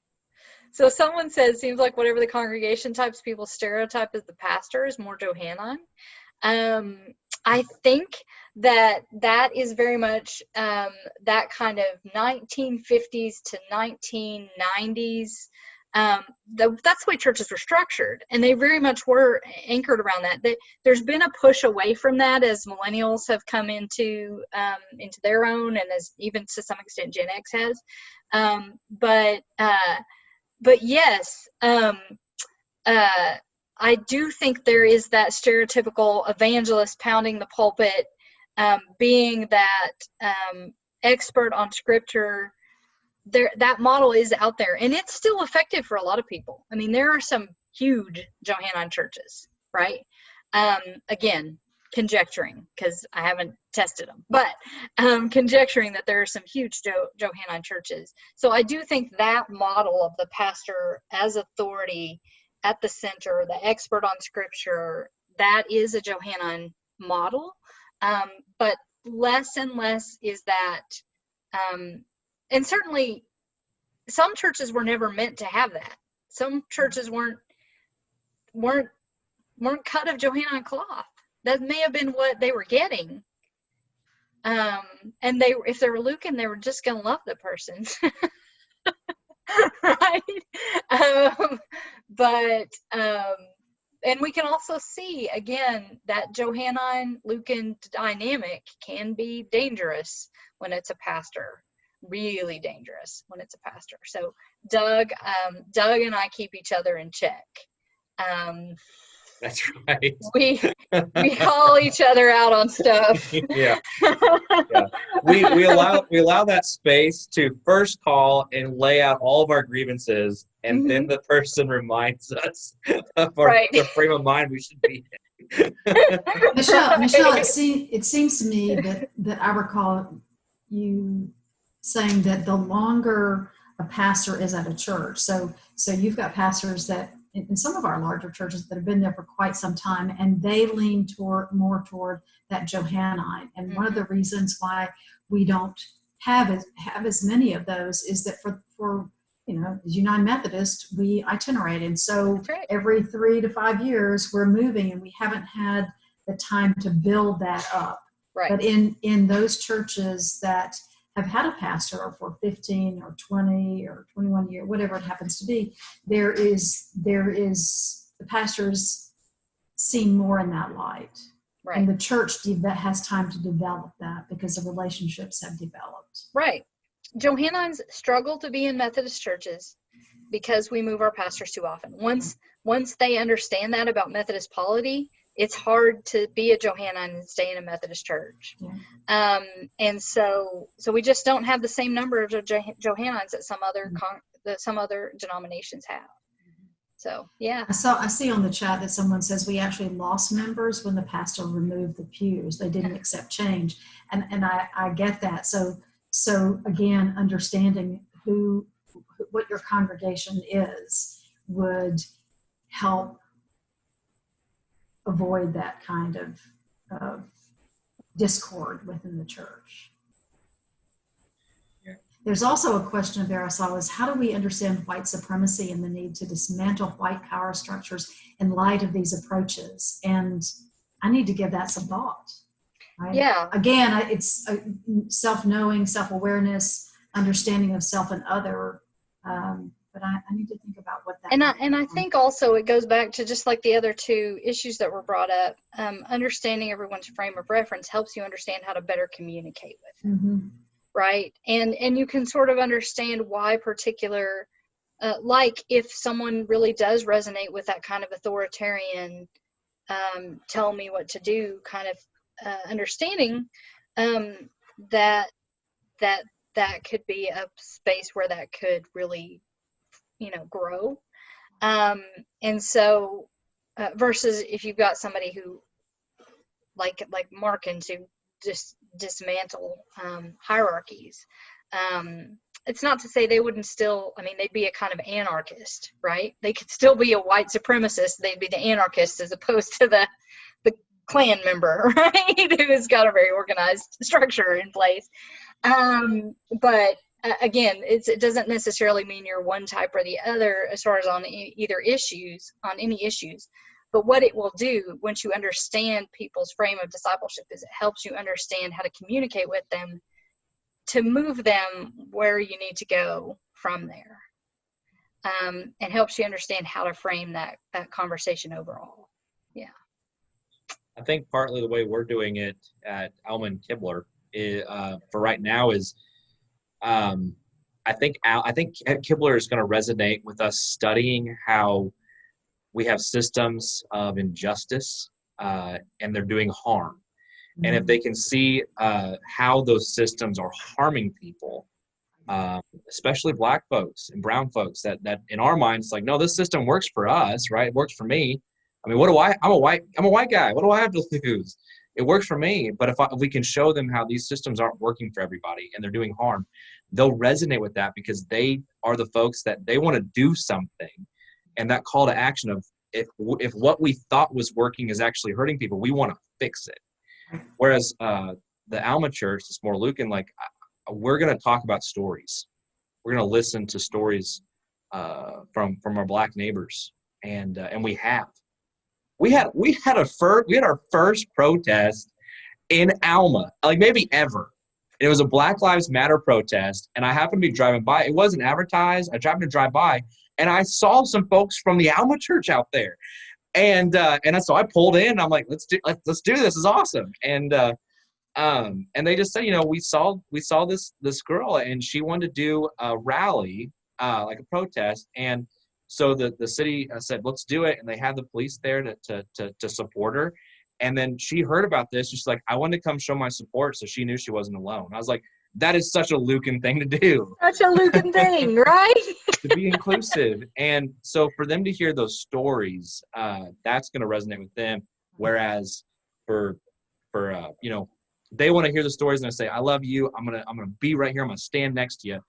So someone says, seems like whatever the congregation types people stereotype as the pastor is more Johannine. I think that is very much that kind of 1950s to 1990s. That's the way churches were structured, and they very much were anchored around that. There's been a push away from that as millennials have come into their own, and as even to some extent Gen X has. But yes, I do think there is that stereotypical evangelist pounding the pulpit, being that expert on scripture. That model is out there, and it's still effective for a lot of people. I mean, there are some huge Johannine churches, right? Again, conjecturing, because I haven't tested them, but conjecturing that there are some huge Johannine churches. So I do think that model of the pastor as authority at the center, the expert on scripture, that is a Johannine model. But less and less is that, and certainly some churches were never meant to have that. Some churches weren't cut of Johannine cloth. That may have been what they were getting. And if they were Lukan, they were just going to love the person. Right? And we can also see, again, that Johannine-Lukan dynamic can be dangerous when it's a pastor. Really dangerous when it's a pastor. So Doug and I keep each other in check. That's right. We call each other out on stuff. Yeah. We allow that space to first call and lay out all of our grievances, and then the person reminds us of the frame of mind we should be in. Michelle, it seems to me that I recall you saying that the longer a pastor is at a church, so you've got pastors that in some of our larger churches that have been there for quite some time, and they lean more toward that Johannine. And one of the reasons why we don't have as many of those is that for United Methodist, we itinerate, and so every 3 to 5 years we're moving, and we haven't had the time to build that up. Right. But in those churches that have had a pastor for 15 or 20 or 21 years, whatever it happens to be, there is the pastors seen more in that light. Right. And the church has time to develop that because the relationships have developed. Right. Johannines struggle to be in Methodist churches because we move our pastors too often. Once they understand that about Methodist polity, it's hard to be a Johannine and stay in a Methodist church. Yeah. And so we just don't have the same number of Johannines that some other denominations have. So, yeah. I see on the chat that someone says we actually lost members when the pastor removed the pews. They didn't accept change. And I get that. So again, understanding what your congregation is would help avoid that kind of discord within the church. There's also a question there I saw is, how do we understand white supremacy and the need to dismantle white power structures in light of these approaches? And I need to give that some thought. Right? Yeah. Again, it's self-knowing, self-awareness, understanding of self and other. But I need to think about what that. And I think also it goes back to just like the other two issues that were brought up. Understanding everyone's frame of reference helps you understand how to better communicate with them. Mm-hmm. Right. And you can sort of understand why particular, like if someone really does resonate with that kind of authoritarian, tell me what to do kind of understanding, that could be a space where that could really, grow. And so versus if you've got somebody who like Markins who just dismantle hierarchies. It's not to say they wouldn't still, they'd be a kind of anarchist, right? They could still be a white supremacist. They'd be the anarchist as opposed to the Klan member, right? Who's got a very organized structure in place. But again, it doesn't necessarily mean you're one type or the other as far as on any issues. But what it will do once you understand people's frame of discipleship is it helps you understand how to communicate with them to move them where you need to go from there. And helps you understand how to frame that conversation overall. Yeah. I think partly the way we're doing it at Alma and Kibler for right now is I think Kibler is going to resonate with us studying how we have systems of injustice and they're doing harm. Mm-hmm. And if they can see how those systems are harming people, especially Black folks and brown folks, that in our minds, like, no, this system works for us, right? It works for me. What do I'm a white guy. What do I have to lose? It works for me. But if we can show them how these systems aren't working for everybody and they're doing harm, they'll resonate with that because they are the folks that they want to do something. And that call to action of if what we thought was working is actually hurting people, we want to fix it. Whereas the Alma Church, it's more Lukan, we're going to talk about stories. We're going to listen to stories from our Black neighbors, and we have. We had our first protest in Alma, maybe ever. It was a Black Lives Matter protest, and I happened to be driving by. It wasn't advertised. I happened to drive by, and I saw some folks from the Alma Church out there, and so I pulled in. I'm like, let's do this. This is awesome. And they just said, we saw this girl, and she wanted to do a rally, like a protest, and so the city said, let's do it, and they had the police there to support her. And then she heard about this. She's like, I wanted to come show my support, so she knew she wasn't alone. I was like, that is such a Lukan thing to do. Such a Lukan thing, right? To be inclusive. And so for them to hear those stories, that's going to resonate with them. Whereas for they want to hear the stories and they say, I love you. I'm gonna be right here. I'm gonna stand next to you.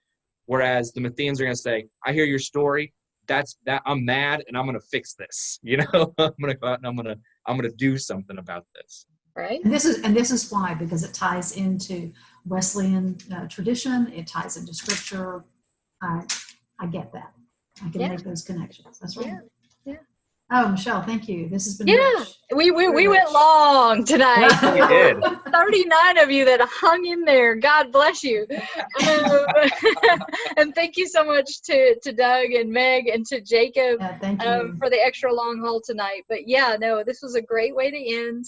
Whereas the Mattheans are gonna say, I hear your story. I'm mad and I'm gonna fix this. I'm gonna go out and I'm gonna do something about this. Right. And this is why, because it ties into Wesleyan tradition. It ties into Scripture. I get that. I can make those connections. That's right. Yeah. Oh, Michelle, thank you. This has been rich. We went long tonight. We did. 39 of you that hung in there. God bless you. And thank you so much to Doug and Meg and to Jacob thank you. For the extra long haul tonight. But this was a great way to end.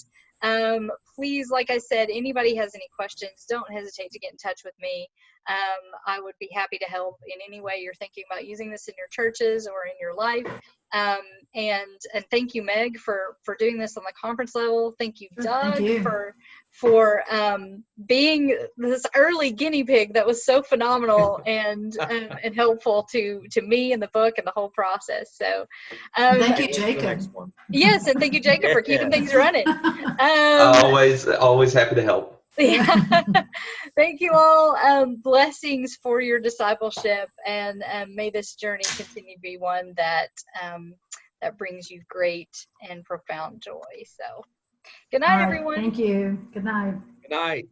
Please, like I said, anybody has any questions, don't hesitate to get in touch with me. I would be happy to help in any way you're thinking about using this in your churches or in your life. And thank you, Meg, for doing this on the conference level. Thank you, Doug, Thank you. for being this early guinea pig that was so phenomenal and helpful to me and the book and the whole process. So Thank you, Jacob. yes, and thank you, Jacob, for keeping things running. Always happy to help. Yeah. Thank you all. Blessings for your discipleship, and may this journey continue to be one that that brings you great and profound joy. So, good night, everyone. Thank you. Good night. Good night.